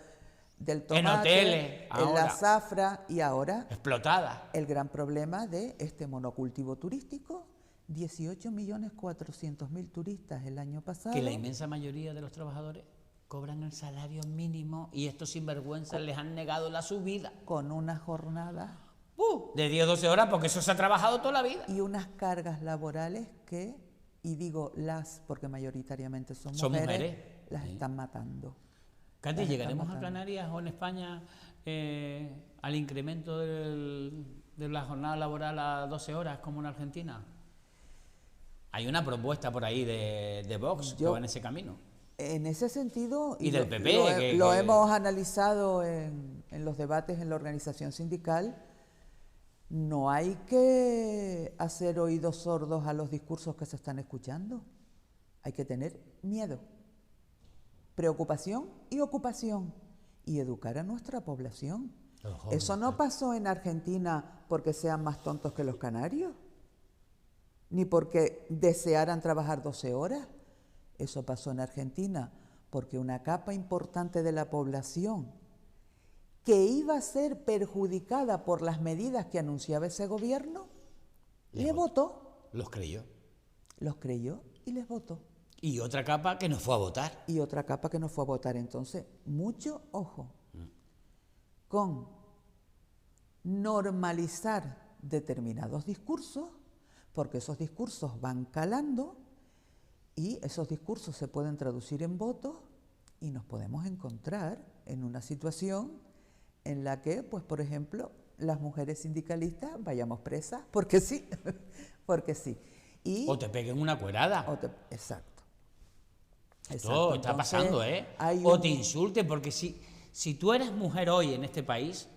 Speaker 3: del tomate,
Speaker 2: En hoteles,
Speaker 3: en
Speaker 2: ahora.
Speaker 3: la zafra, y ahora
Speaker 2: explotada.
Speaker 3: el gran problema de este monocultivo turístico. 18.400.000 turistas el año pasado.
Speaker 2: Que la inmensa mayoría de los trabajadores cobran el salario mínimo y estos sinvergüenzas les han negado la subida.
Speaker 3: Con una jornada
Speaker 2: De 10 o 12 horas, porque eso se ha trabajado toda la vida.
Speaker 3: y unas cargas laborales que, y digo las porque mayoritariamente son
Speaker 2: Son
Speaker 3: mujeres,
Speaker 2: mujeres,
Speaker 3: las
Speaker 2: sí.
Speaker 3: están matando.
Speaker 2: Katy,
Speaker 3: Las
Speaker 2: ¿llegaremos
Speaker 3: están
Speaker 2: a
Speaker 3: matando.
Speaker 2: Canarias o en España al incremento de la jornada laboral a 12 horas como en Argentina? Hay una propuesta por ahí de Vox que va en ese camino.
Speaker 3: En ese sentido,
Speaker 2: Y del
Speaker 3: lo-
Speaker 2: PP,
Speaker 3: lo
Speaker 2: que-
Speaker 3: hemos analizado en los debates en la organización sindical, no hay que hacer oídos sordos a los discursos que se están escuchando. Hay que tener miedo, preocupación y ocupación, y educar a nuestra población.
Speaker 2: Los jóvenes,
Speaker 3: Eso no pasó en Argentina porque sean más tontos que los canarios, ni porque desearan trabajar 12 horas. Eso pasó en Argentina porque una capa importante de la población que iba a ser perjudicada por las medidas que anunciaba ese gobierno, le votó,
Speaker 2: Los creyó.
Speaker 3: los creyó y les votó.
Speaker 2: Y otra capa que no fue a votar.
Speaker 3: Y otra capa que no fue a votar. Entonces, mucho ojo con normalizar determinados discursos, porque esos discursos van calando y esos discursos se pueden traducir en votos y nos podemos encontrar en una situación en la que, pues por ejemplo, las mujeres sindicalistas vayamos presas, porque sí, porque sí. Y,
Speaker 2: O te peguen una cuerada.
Speaker 3: exacto.
Speaker 2: Esto está
Speaker 3: Entonces,
Speaker 2: pasando, ¿eh?
Speaker 3: hay
Speaker 2: O
Speaker 3: un-
Speaker 2: te insulten, porque si tú eres mujer hoy en este país,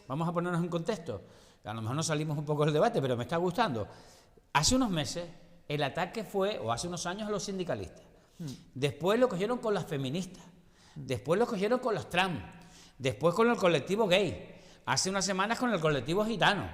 Speaker 2: vamos a ponernos en contexto, a lo mejor nos salimos un poco del debate, pero me está gustando. Hace unos meses, el ataque fue, o hace unos años, a los sindicalistas. Después lo cogieron con las feministas. Después lo cogieron con los trans. Después con el colectivo gay. Hace unas semanas con el colectivo gitano.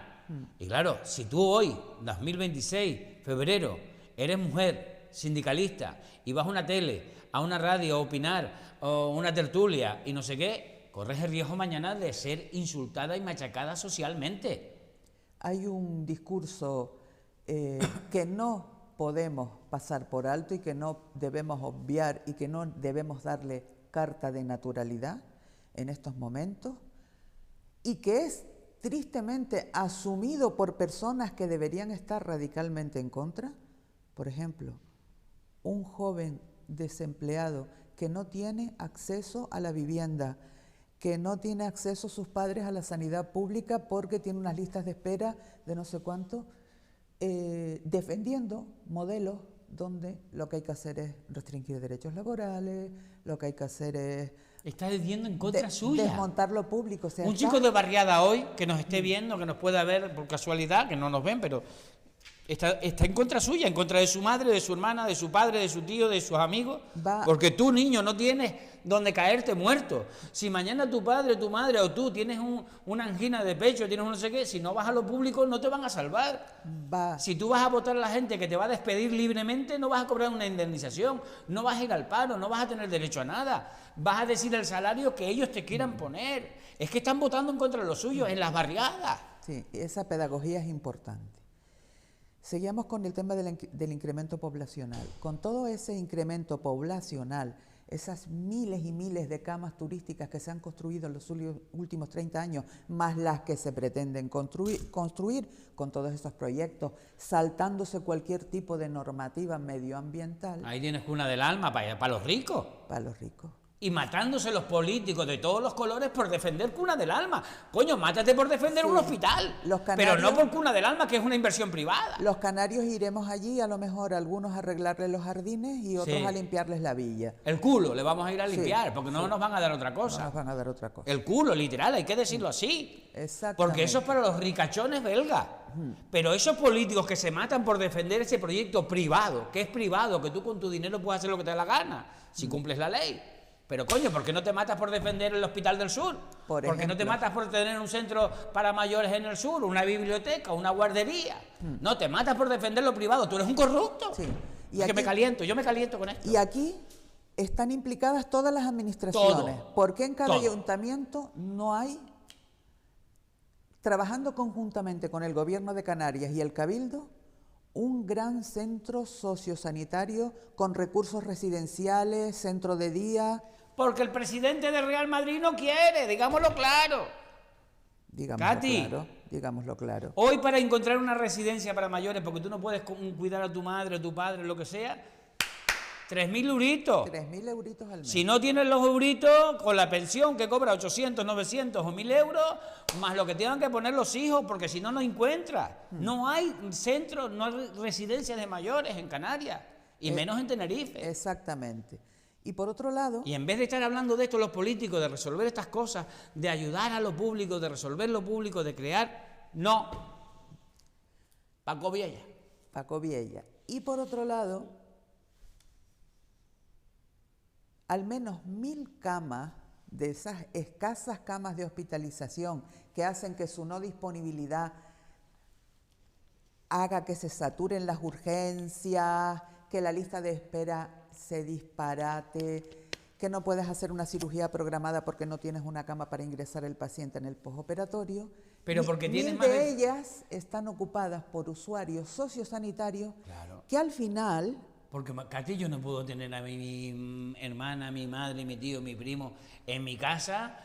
Speaker 2: Y claro, si tú hoy, 2026, febrero, eres mujer, sindicalista, y vas a una tele, a una radio a opinar, o una tertulia, y no sé qué, corres el riesgo mañana de ser insultada y machacada socialmente.
Speaker 3: Hay un discurso que no podemos pasar por alto y que no debemos obviar y que no debemos darle carta de naturalidad en estos momentos y que es tristemente asumido por personas que deberían estar radicalmente en contra. Por ejemplo, un joven desempleado que no tiene acceso a la vivienda, que no tiene acceso sus padres a la sanidad pública porque tiene unas listas de espera de no sé cuánto, defendiendo modelos donde lo que hay que hacer es restringir derechos laborales, lo que hay que hacer es...
Speaker 2: Está diciendo en contra suya.
Speaker 3: Desmontar lo público. O sea,
Speaker 2: un chico de barriada hoy, que nos esté viendo, que nos pueda ver por casualidad, que no nos ven, pero está en contra suya, en contra de su madre, de su hermana, de su padre, de su tío, de sus amigos. Porque tú, niño, no tienes donde caerte muerto. Si mañana tu padre, tu madre o tú tienes una angina de pecho, tienes un no sé qué, si no vas a lo público no te van a salvar. Si tú vas a votar a la gente que te va a despedir libremente, no vas a cobrar una indemnización, no vas a ir al paro, no vas a tener derecho a nada. Vas a decir el salario que ellos te quieran poner. Es que están votando en contra de los suyos en las barriadas.
Speaker 3: Sí, esa pedagogía es importante. Seguimos con el tema del incremento poblacional. Con todo ese incremento poblacional, esas miles y miles de camas turísticas que se han construido en los últimos 30 años, más las que se pretenden construir con todos esos proyectos, saltándose cualquier tipo de normativa medioambiental.
Speaker 2: Ahí tienes cuna del alma para los ricos.
Speaker 3: Para los ricos.
Speaker 2: Y matándose los políticos de todos los colores por defender cuna del alma. Coño, mátate por defender un hospital. Pero no por cuna del alma, que es una inversión privada.
Speaker 3: Los canarios iremos allí, a lo mejor algunos a arreglarles los jardines y otros a limpiarles la villa.
Speaker 2: El culo le vamos a ir a limpiar, porque no nos van a dar otra cosa.
Speaker 3: No nos van a dar otra cosa.
Speaker 2: El culo, literal, hay que decirlo así.
Speaker 3: Exactamente.
Speaker 2: Porque eso es para los ricachones belgas. Pero esos políticos que se matan por defender ese proyecto privado, que es privado, que tú con tu dinero puedes hacer lo que te dé la gana, si cumples la ley. Pero coño, ¿por qué no te matas por defender el Hospital del Sur? ¿Por qué no te matas por tener un centro para mayores en el sur, una biblioteca, una guardería? No, te matas por defender lo privado. Tú eres un corrupto.
Speaker 3: Sí.
Speaker 2: Y es que yo me caliento con esto.
Speaker 3: Y aquí están implicadas todas las administraciones. ¿Por qué en cada ayuntamiento no hay, trabajando conjuntamente con el Gobierno de Canarias y el Cabildo, un gran centro sociosanitario con recursos residenciales, centro de día?
Speaker 2: Porque el presidente del Real Madrid no quiere, digámoslo claro.
Speaker 3: Digámoslo claro.
Speaker 2: Hoy para encontrar una residencia para mayores, porque tú no puedes cuidar a tu madre o tu padre, lo que sea, 3.000 euritos.
Speaker 3: 3.000 euritos al mes.
Speaker 2: Si no tienes los euritos, con la pensión que cobra 800, 900 o 1.000 euros, más lo que tengan que poner los hijos, porque si no, no encuentras. No hay centros, no hay residencias de mayores en Canarias, y menos en Tenerife.
Speaker 3: Exactamente. Y por otro lado...
Speaker 2: Y en vez de estar hablando de esto los políticos, de resolver estas cosas, de ayudar a lo público, de resolver lo público, de crear, no. Paco Viella. Y por otro lado, al menos 1.000 camas de esas escasas camas de hospitalización que hacen que su no disponibilidad haga que se saturen las urgencias, que la lista de espera se disparate, que no puedes hacer una cirugía programada porque no tienes una cama para ingresar el paciente en el postoperatorio. Pero porque tienes
Speaker 3: más de ellas están ocupadas por usuarios sociosanitarios que al final...
Speaker 2: Porque, Katy, yo no puedo tener a mi hermana, mi madre, mi tío, mi primo en mi casa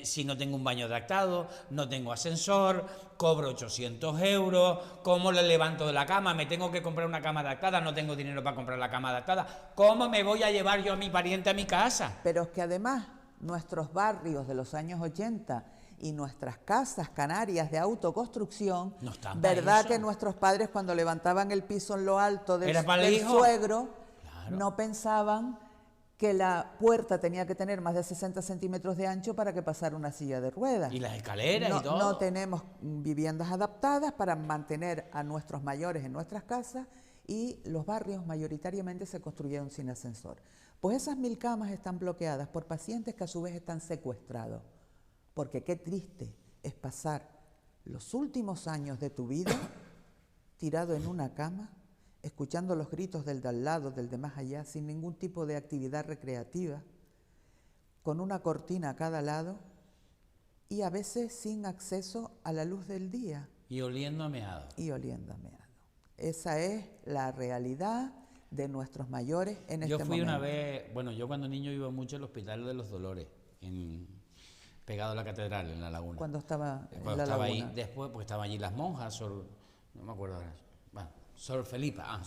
Speaker 2: si no tengo un baño adaptado, no tengo ascensor, cobro 800 euros, ¿cómo le levanto de la cama? Me tengo que comprar una cama adaptada, no tengo dinero para comprar la cama adaptada. ¿Cómo me voy a llevar yo a mi pariente a mi casa?
Speaker 3: Pero es que además nuestros barrios de los años 80 y nuestras casas canarias de autoconstrucción, ¿verdad que nuestros padres cuando levantaban el piso en lo alto del suegro no pensaban que la puerta tenía que tener más de 60 centímetros de ancho para que pasara una silla de ruedas?
Speaker 2: Y las escaleras y todo.
Speaker 3: No tenemos viviendas adaptadas para mantener a nuestros mayores en nuestras casas y los barrios mayoritariamente se construyeron sin ascensor. Pues esas 1000 camas están bloqueadas por pacientes que a su vez están secuestrados, porque qué triste es pasar los últimos años de tu vida tirado en una cama, escuchando los gritos del de al lado, del de más allá, sin ningún tipo de actividad recreativa, con una cortina a cada lado y a veces sin acceso a la luz del día.
Speaker 2: Y oliendo a meado.
Speaker 3: Y oliendo a meado. Esa es la realidad de nuestros mayores en este momento.
Speaker 2: Yo fui una vez, bueno, yo cuando niño iba mucho al Hospital de los Dolores, pegado a la catedral, en La Laguna.
Speaker 3: Cuando estaba
Speaker 2: Cuando
Speaker 3: en La
Speaker 2: estaba
Speaker 3: Laguna.
Speaker 2: ahí, después, porque estaban allí las monjas, no me acuerdo ahora, bueno, Sor Felipa.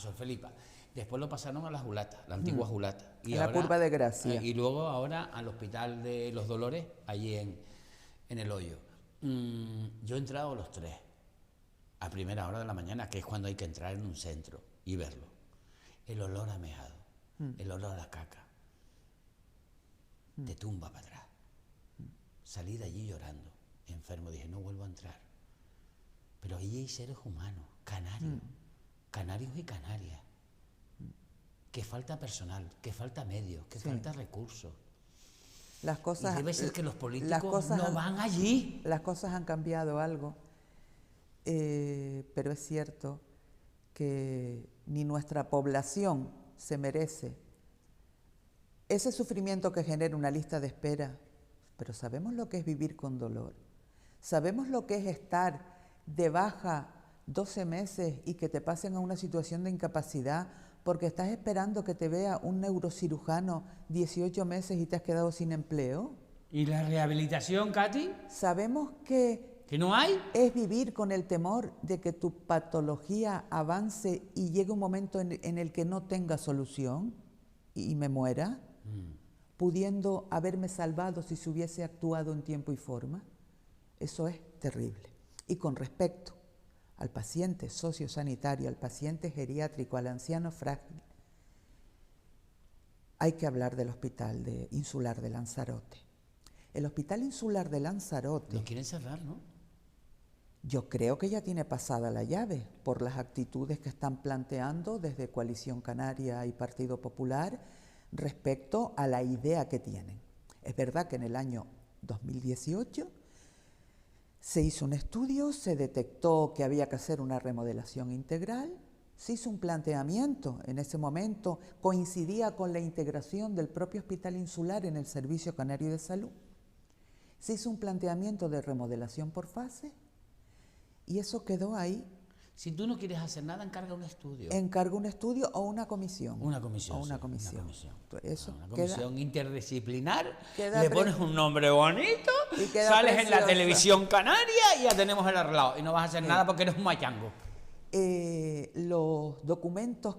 Speaker 2: Después lo pasaron a la Julata, la antigua Julata.
Speaker 3: En la Curva de Gracia.
Speaker 2: Y luego ahora al Hospital de los Dolores, allí en El Hoyo. Yo he entrado a los 3, a primera hora de la mañana, que es cuando hay que entrar en un centro y verlo. El olor a meado, el olor a caca, te tumba para atrás. Salí de allí llorando, enfermo, dije, no vuelvo a entrar. Pero allí hay seres humanos, canarios y canarias, que falta personal, que falta medios, que falta recursos.
Speaker 3: Las cosas,
Speaker 2: y debe ser que los políticos no van allí.
Speaker 3: Las cosas han cambiado algo, pero es cierto que ni nuestra población se merece ese sufrimiento que genera una lista de espera, pero sabemos lo que es vivir con dolor, sabemos lo que es estar de baja 12 meses y que te pasen a una situación de incapacidad porque estás esperando que te vea un neurocirujano 18 meses y te has quedado sin empleo.
Speaker 2: ¿Y la rehabilitación, Katy?
Speaker 3: Sabemos que
Speaker 2: no hay.
Speaker 3: Es vivir con el temor de que tu patología avance y llegue un momento en el que no tenga solución y me muera, pudiendo haberme salvado si se hubiese actuado en tiempo y forma. Eso es terrible. Y con respecto al paciente sociosanitario, al paciente geriátrico, al anciano frágil, hay que hablar del Hospital Insular de Lanzarote. El Hospital Insular de Lanzarote...
Speaker 2: Lo quieren cerrar, ¿no?
Speaker 3: Yo creo que ya tiene pasada la llave por las actitudes que están planteando desde Coalición Canaria y Partido Popular respecto a la idea que tienen. Es verdad que en el año 2018 se hizo un estudio, se detectó que había que hacer una remodelación integral, se hizo un planteamiento, en ese momento coincidía con la integración del propio Hospital Insular en el Servicio Canario de Salud, se hizo un planteamiento de remodelación por fase y eso quedó ahí.
Speaker 2: Si tú no quieres hacer nada, encarga un estudio.
Speaker 3: Encarga un estudio o una comisión.
Speaker 2: Una comisión.
Speaker 3: O una
Speaker 2: sí,
Speaker 3: comisión.
Speaker 2: Una comisión.
Speaker 3: Eso
Speaker 2: una comisión interdisciplinar,
Speaker 3: queda
Speaker 2: le pones un nombre bonito, sales en la televisión canaria y ya tenemos el arreglado. Y no vas a hacer nada porque eres un machango.
Speaker 3: Los documentos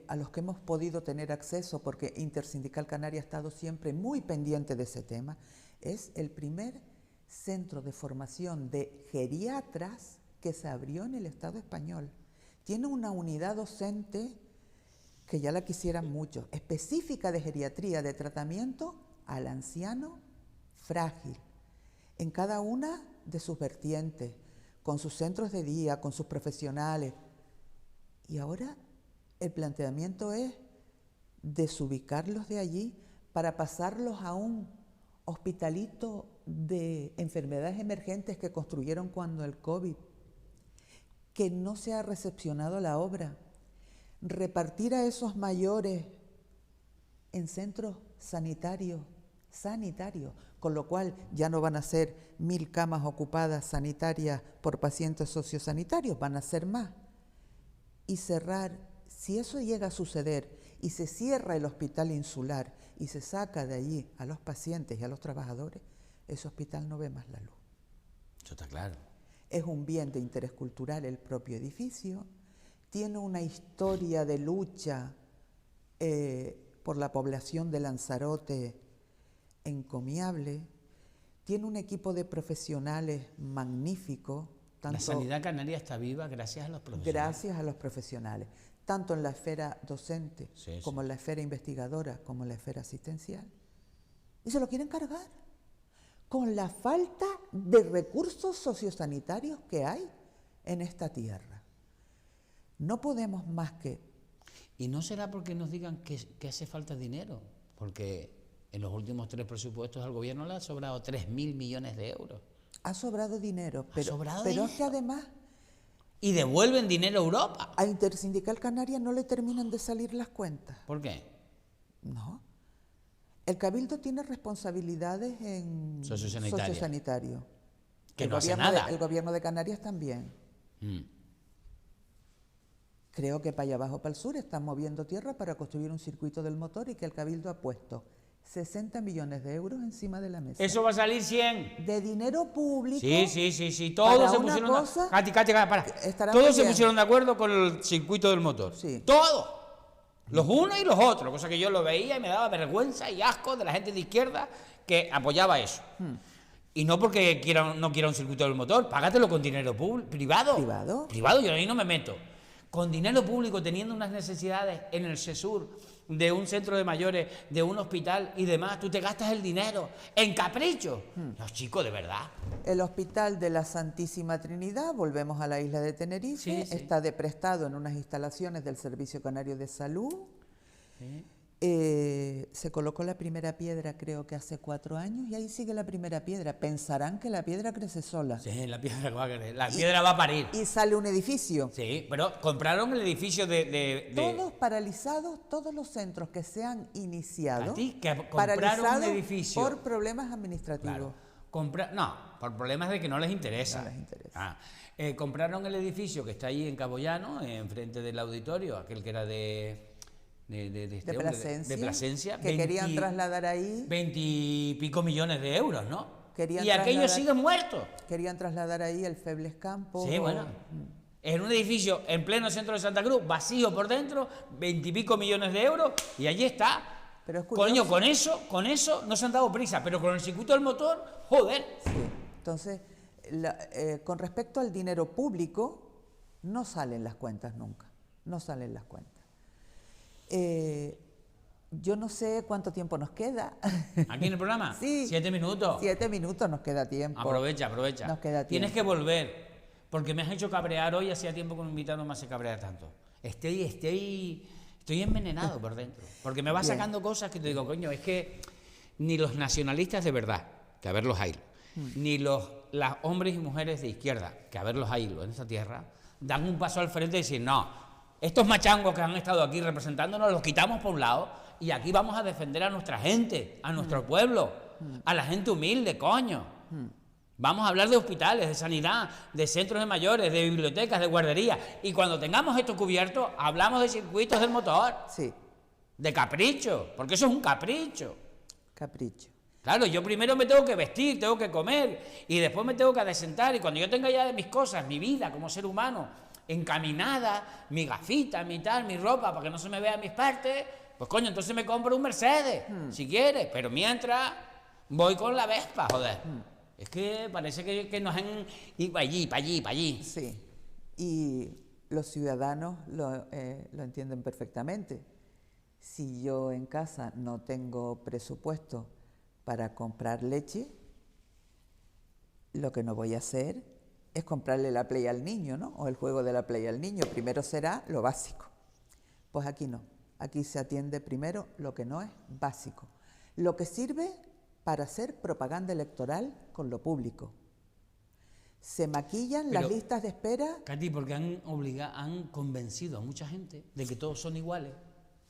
Speaker 3: a los que hemos podido tener acceso, porque Intersindical Canaria ha estado siempre muy pendiente de ese tema, es el primer centro de formación de geriatras que se abrió en el Estado español. Tiene una unidad docente que ya la quisieran mucho, específica de geriatría, de tratamiento al anciano frágil, en cada una de sus vertientes, con sus centros de día, con sus profesionales. Y ahora el planteamiento es desubicarlos de allí para pasarlos a un hospitalito de enfermedades emergentes que construyeron cuando el COVID, que no se ha recepcionado la obra, repartir a esos mayores en centros sanitarios, con lo cual ya no van a ser 1000 camas ocupadas sanitarias por pacientes sociosanitarios, van a ser más. Y cerrar, si eso llega a suceder y se cierra el Hospital Insular y se saca de allí a los pacientes y a los trabajadores, ese hospital no ve más la luz.
Speaker 2: Eso está claro.
Speaker 3: Es un bien de interés cultural el propio edificio, tiene una historia de lucha por la población de Lanzarote encomiable, tiene un equipo de profesionales magnífico.
Speaker 2: La sanidad canaria está viva gracias a los profesionales.
Speaker 3: Gracias a los profesionales, tanto en la esfera docente como en la esfera investigadora, como en la esfera asistencial. Y se lo quieren cargar con la falta de recursos sociosanitarios que hay en esta tierra. No podemos más que
Speaker 2: Y no será porque nos digan que hace falta dinero, porque en los últimos 3 presupuestos al gobierno le ha sobrado 3.000 millones de euros.
Speaker 3: Ha sobrado dinero, pero,
Speaker 2: sobrado
Speaker 3: pero es
Speaker 2: dinero.
Speaker 3: que además
Speaker 2: Y devuelven dinero a Europa.
Speaker 3: a Intersindical Canaria no le terminan de salir las cuentas.
Speaker 2: ¿Por qué?
Speaker 3: No. El Cabildo tiene responsabilidades en sociosanitario.
Speaker 2: Que
Speaker 3: El
Speaker 2: no hace
Speaker 3: gobierno
Speaker 2: nada.
Speaker 3: el gobierno de Canarias también.
Speaker 2: Mm.
Speaker 3: Creo que para allá abajo, para el sur, están moviendo tierra para construir un circuito del motor y que el Cabildo ha puesto 60 millones de euros encima de la mesa.
Speaker 2: Eso va a salir 100.
Speaker 3: De dinero público.
Speaker 2: Sí. Todos
Speaker 3: Para
Speaker 2: se
Speaker 3: una
Speaker 2: pusieron
Speaker 3: cosa,
Speaker 2: Katy, para.
Speaker 3: estará
Speaker 2: Todos
Speaker 3: muy
Speaker 2: se
Speaker 3: bien.
Speaker 2: pusieron de acuerdo con el circuito del motor.
Speaker 3: Sí.
Speaker 2: Todos. Los unos y los otros. Cosa que yo lo veía y me daba vergüenza y asco de la gente de izquierda que apoyaba eso. Y no porque no quiera un circuito del motor, págatelo con dinero privado.
Speaker 3: ¿Privado?
Speaker 2: Privado, yo ahí no me meto. Con dinero público, teniendo unas necesidades en el SESUR, de un centro de mayores, de un hospital y demás, tú te gastas el dinero en capricho. No, chicos, de verdad.
Speaker 3: El Hospital de la Santísima Trinidad, volvemos a la isla de Tenerife,
Speaker 2: Sí.
Speaker 3: está de prestado en unas instalaciones del Servicio Canario de Salud.
Speaker 2: Sí.
Speaker 3: Se colocó la primera piedra creo que hace 4 años y ahí sigue la primera piedra. Pensarán que la piedra crece sola.
Speaker 2: Sí, la piedra va a crecer. La piedra va a parir.
Speaker 3: Y sale un edificio.
Speaker 2: Sí, pero compraron el edificio de
Speaker 3: Todos paralizados, todos los centros que se han iniciado,
Speaker 2: ¿A ti? Que compraron
Speaker 3: paralizados
Speaker 2: un edificio.
Speaker 3: por problemas administrativos.
Speaker 2: Claro. No, por problemas de que no les interesa.
Speaker 3: No les interesa.
Speaker 2: Compraron el edificio que está ahí en Cabollano, enfrente del auditorio, aquel que era de Plasencia,
Speaker 3: que querían trasladar ahí.
Speaker 2: 20 y pico millones de euros, ¿no?
Speaker 3: Querían
Speaker 2: Y aquellos
Speaker 3: trasladar-
Speaker 2: siguen muertos.
Speaker 3: Querían trasladar ahí el Febles Campos.
Speaker 2: Sí, bueno. En un edificio en pleno centro de Santa Cruz, vacío por dentro, 20 y pico millones de euros, y allí está.
Speaker 3: Pero es curioso.
Speaker 2: Coño, con eso no se han dado prisa, pero con el circuito del motor, joder.
Speaker 3: Sí. Entonces, con respecto al dinero público, no salen las cuentas nunca. No salen las cuentas. Yo no sé cuánto tiempo nos queda.
Speaker 2: ¿Aquí en el programa?
Speaker 3: Sí.
Speaker 2: 7 minutos.
Speaker 3: 7 minutos nos queda tiempo.
Speaker 2: Aprovecha.
Speaker 3: Nos queda tiempo.
Speaker 2: Tienes que volver, porque me has hecho cabrear hoy, hacía tiempo que un invitado no me hace cabrear tanto. Estoy envenenado por dentro, porque me vas
Speaker 3: Bien.
Speaker 2: sacando cosas que te digo, coño, es que ni los nacionalistas de verdad, que a verlos hay, ni los hombres y mujeres de izquierda, que a verlos hay en esta tierra, dan un paso al frente y dicen, no, estos machangos que han estado aquí representándonos los quitamos por un lado y aquí vamos a defender a nuestra gente, a nuestro pueblo, a la gente humilde, coño. Vamos a hablar de hospitales, de sanidad, de centros de mayores, de bibliotecas, de guarderías. Y cuando tengamos esto cubierto, hablamos de circuitos del motor,
Speaker 3: Sí,
Speaker 2: de capricho, porque eso es un capricho.
Speaker 3: capricho.
Speaker 2: Claro, yo primero me tengo que vestir, tengo que comer y después me tengo que adecentar y cuando yo tenga ya mis cosas, mi vida como ser humano encaminada, mi gafita, mi tal, mi ropa, para que no se me vean mis partes, pues coño, entonces me compro un Mercedes, si quieres, pero mientras voy con la Vespa, joder. Es que parece que nos han ido para allí.
Speaker 3: Sí, y los ciudadanos lo entienden perfectamente. Si yo en casa no tengo presupuesto para comprar leche, lo que no voy a hacer es comprarle la Play al niño, ¿no? O el juego de la Play al niño. Primero será lo básico. Pues aquí no. Aquí se atiende primero lo que no es básico. Lo que sirve para hacer propaganda electoral con lo público. Se maquillan
Speaker 2: Pero,
Speaker 3: las listas de espera.
Speaker 2: Katy, porque han convencido a mucha gente de que todos son iguales,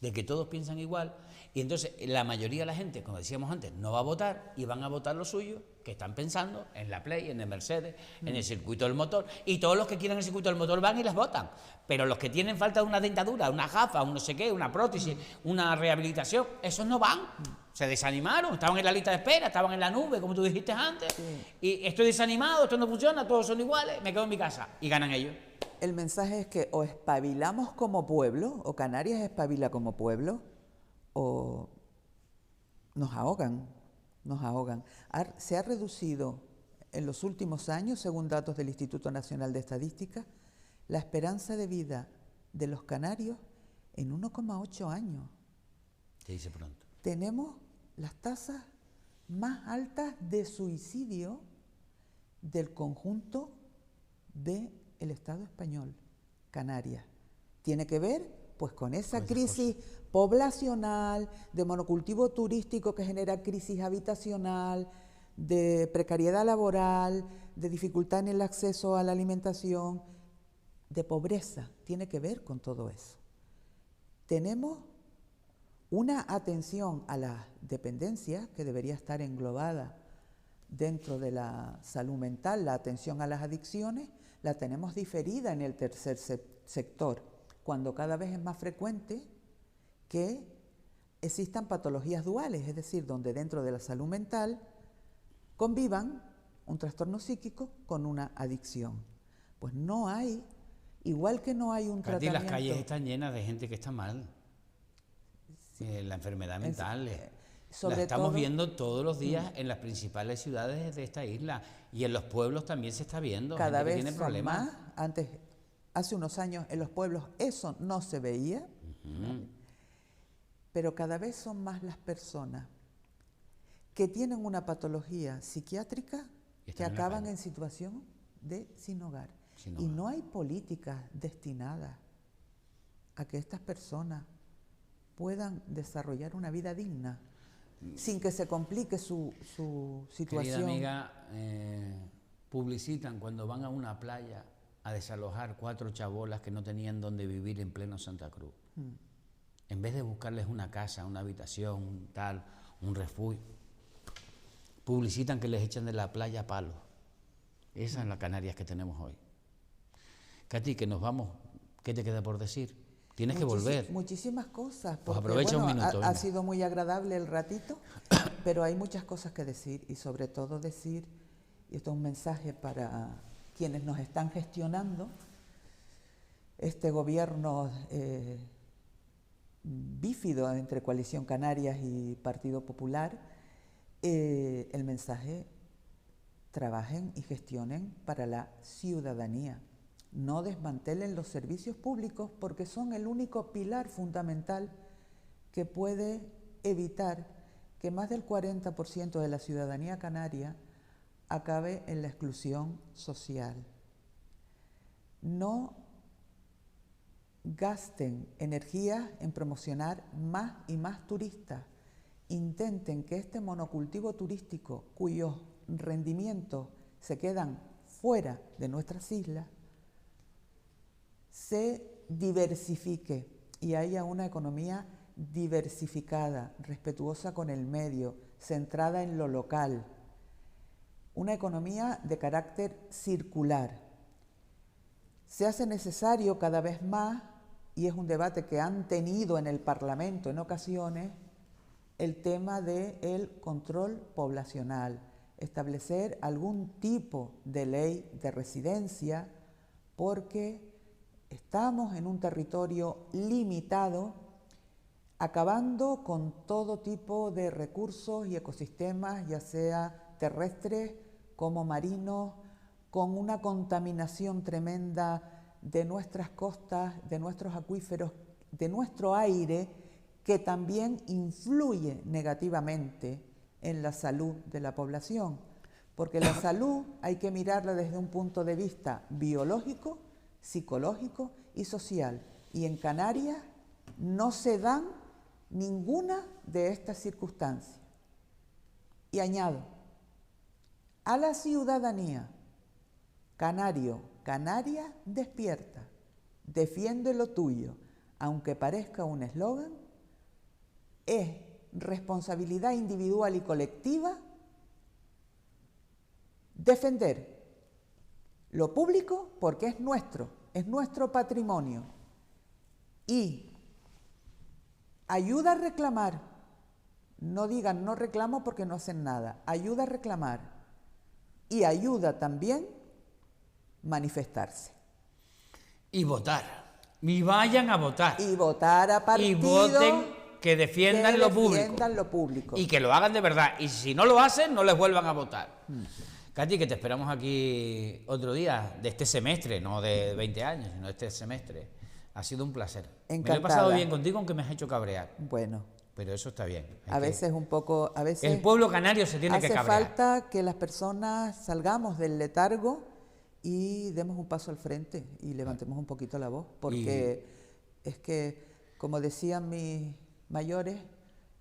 Speaker 2: de que todos piensan igual, y entonces la mayoría de la gente, como decíamos antes, no va a votar y van a votar los suyos, que están pensando en la Play, en el Mercedes, en el circuito del motor, y todos los que quieren el circuito del motor van y las votan, pero los que tienen falta de una dentadura, una gafa, un no sé qué, una prótesis, una rehabilitación, esos no van, se desanimaron, estaban en la lista de espera, estaban en la nube, como tú dijiste antes, y estoy desanimado, esto no funciona, todos son iguales, me quedo en mi casa, y ganan ellos.
Speaker 3: El mensaje es que o espabilamos como pueblo, o Canarias espabila como pueblo, o nos ahogan, nos ahogan. Se ha reducido en los últimos años, según datos del Instituto Nacional de Estadística, la esperanza de vida de los canarios en 1,8 años.
Speaker 2: Se dice pronto.
Speaker 3: Tenemos las tasas más altas de suicidio del conjunto del Estado español, Canarias. Tiene que ver Pues con esa
Speaker 2: Con esas
Speaker 3: crisis poblacional, de monocultivo turístico que genera crisis habitacional, de precariedad laboral, de dificultad en el acceso a la alimentación, de pobreza, tiene que ver con todo eso. Tenemos una atención a las dependencias que debería estar englobada dentro de la salud mental, la atención a las adicciones, la tenemos diferida en el tercer sector, cuando cada vez es más frecuente que existan patologías duales, es decir, donde dentro de la salud mental convivan un trastorno psíquico con una adicción. Pues no hay, igual que no hay un
Speaker 2: Katy,
Speaker 3: tratamiento...
Speaker 2: las calles están llenas de gente que está mal. La enfermedad mental. La estamos viendo todos los días en las principales ciudades de esta isla, y en los pueblos también se está viendo.
Speaker 3: Cada
Speaker 2: gente
Speaker 3: vez
Speaker 2: que tiene
Speaker 3: son
Speaker 2: problemas.
Speaker 3: más. Antes, hace unos años en los pueblos eso no se veía, pero cada vez son más las personas que tienen una patología psiquiátrica
Speaker 2: Y
Speaker 3: que
Speaker 2: están en la
Speaker 3: acaban
Speaker 2: calle.
Speaker 3: en situación de sin hogar.
Speaker 2: Sin
Speaker 3: Y
Speaker 2: hogar.
Speaker 3: no hay políticas destinadas a que estas personas puedan desarrollar una vida digna sin que se complique su situación.
Speaker 2: Querida amiga, publicitan cuando van a una playa a desalojar 4 chabolas que no tenían dónde vivir en pleno Santa Cruz. En vez de buscarles una casa, una habitación, un refugio, publicitan que les echan de la playa a palos. Esas son las Canarias que tenemos hoy. Katy, que nos vamos, ¿qué te queda por decir? Tienes que volver.
Speaker 3: Muchísimas cosas.
Speaker 2: Pues
Speaker 3: Porque,
Speaker 2: aprovecha un minuto,
Speaker 3: ha
Speaker 2: venga.
Speaker 3: sido muy agradable el ratito, pero hay muchas cosas que decir, y sobre todo decir, y esto es un mensaje para quienes nos están gestionando, este gobierno bífido entre Coalición Canarias y Partido Popular, el mensaje: trabajen y gestionen para la ciudadanía. No desmantelen los servicios públicos, porque son el único pilar fundamental que puede evitar que más del 40% de la ciudadanía canaria acabe en la exclusión social. No gasten energía en promocionar más y más turistas. Intenten que este monocultivo turístico, cuyos rendimientos se quedan fuera de nuestras islas, se diversifique y haya una economía diversificada, respetuosa con el medio, centrada en lo local, una economía de carácter circular. Se hace necesario cada vez más, y es un debate que han tenido en el Parlamento en ocasiones, el tema del control poblacional, establecer algún tipo de ley de residencia, porque estamos en un territorio limitado, acabando con todo tipo de recursos y ecosistemas, ya sea terrestres como marinos, con una contaminación tremenda de nuestras costas, de nuestros acuíferos, de nuestro aire, que también influye negativamente en la salud de la población, porque la salud hay que mirarla desde un punto de vista biológico, psicológico y social, y en Canarias no se dan ninguna de estas circunstancias. Y añado, a la ciudadanía: canario, canaria, despierta, defiende lo tuyo. Aunque parezca un eslogan, es responsabilidad individual y colectiva defender lo público, porque es nuestro patrimonio, y ayuda a reclamar. No digan no reclamo porque no hacen nada, ayuda a reclamar, y ayuda también manifestarse.
Speaker 2: Y votar. Y vayan a votar.
Speaker 3: Y votar a partidos
Speaker 2: Y voten que defiendan lo público.
Speaker 3: defiendan lo público.
Speaker 2: Y que lo hagan de verdad. Y si no lo hacen, no les vuelvan a votar. Katy, que te esperamos aquí otro día de este semestre, no de 20 años, sino de este semestre. Ha sido un placer. Me lo he pasado
Speaker 3: Encantada.
Speaker 2: bien contigo, aunque me has hecho cabrear.
Speaker 3: Bueno,
Speaker 2: Pero eso está bien.
Speaker 3: a veces un poco, a veces
Speaker 2: El pueblo canario se tiene que
Speaker 3: hace
Speaker 2: cabrear.
Speaker 3: falta que las personas salgamos del letargo y demos un paso al frente y levantemos un poquito la voz, porque es que Como decían mis mayores,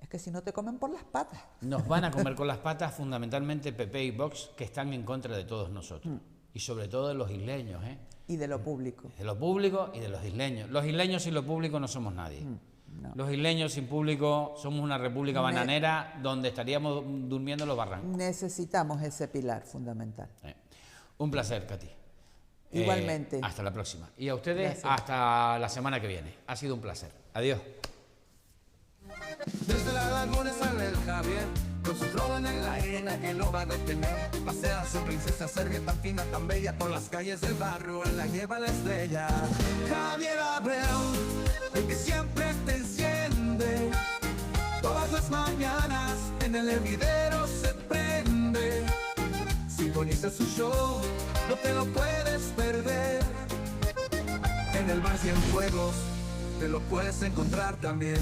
Speaker 3: es que si no te comen por las patas.
Speaker 2: Nos van a comer con las patas fundamentalmente PP y Vox, que están en contra de todos nosotros. Y sobre todo de los isleños, ¿eh?
Speaker 3: Y de lo público.
Speaker 2: De lo público y de los isleños. Los isleños sin lo público no somos nadie.
Speaker 3: No.
Speaker 2: Los isleños sin público somos una república bananera donde estaríamos durmiendo en los barrancos.
Speaker 3: Necesitamos ese pilar fundamental.
Speaker 2: Un placer, Katy.
Speaker 3: Igualmente.
Speaker 2: Hasta la próxima. Y a ustedes,
Speaker 3: Gracias.
Speaker 2: hasta la semana que viene. Ha sido un placer. Adiós.
Speaker 1: Desde la laguna sale el Javier, con su trono en la arena que lo va a detener. Pasea su princesa serbia tan fina, tan bella, por las calles del barrio, él la lleva la estrella. Javier Abreu, el que siempre te enciende, todas las mañanas en el hervidero se prende. Sintoniza su show, no te lo puedes perder. En el Bar Cienfuegos te lo puedes encontrar también.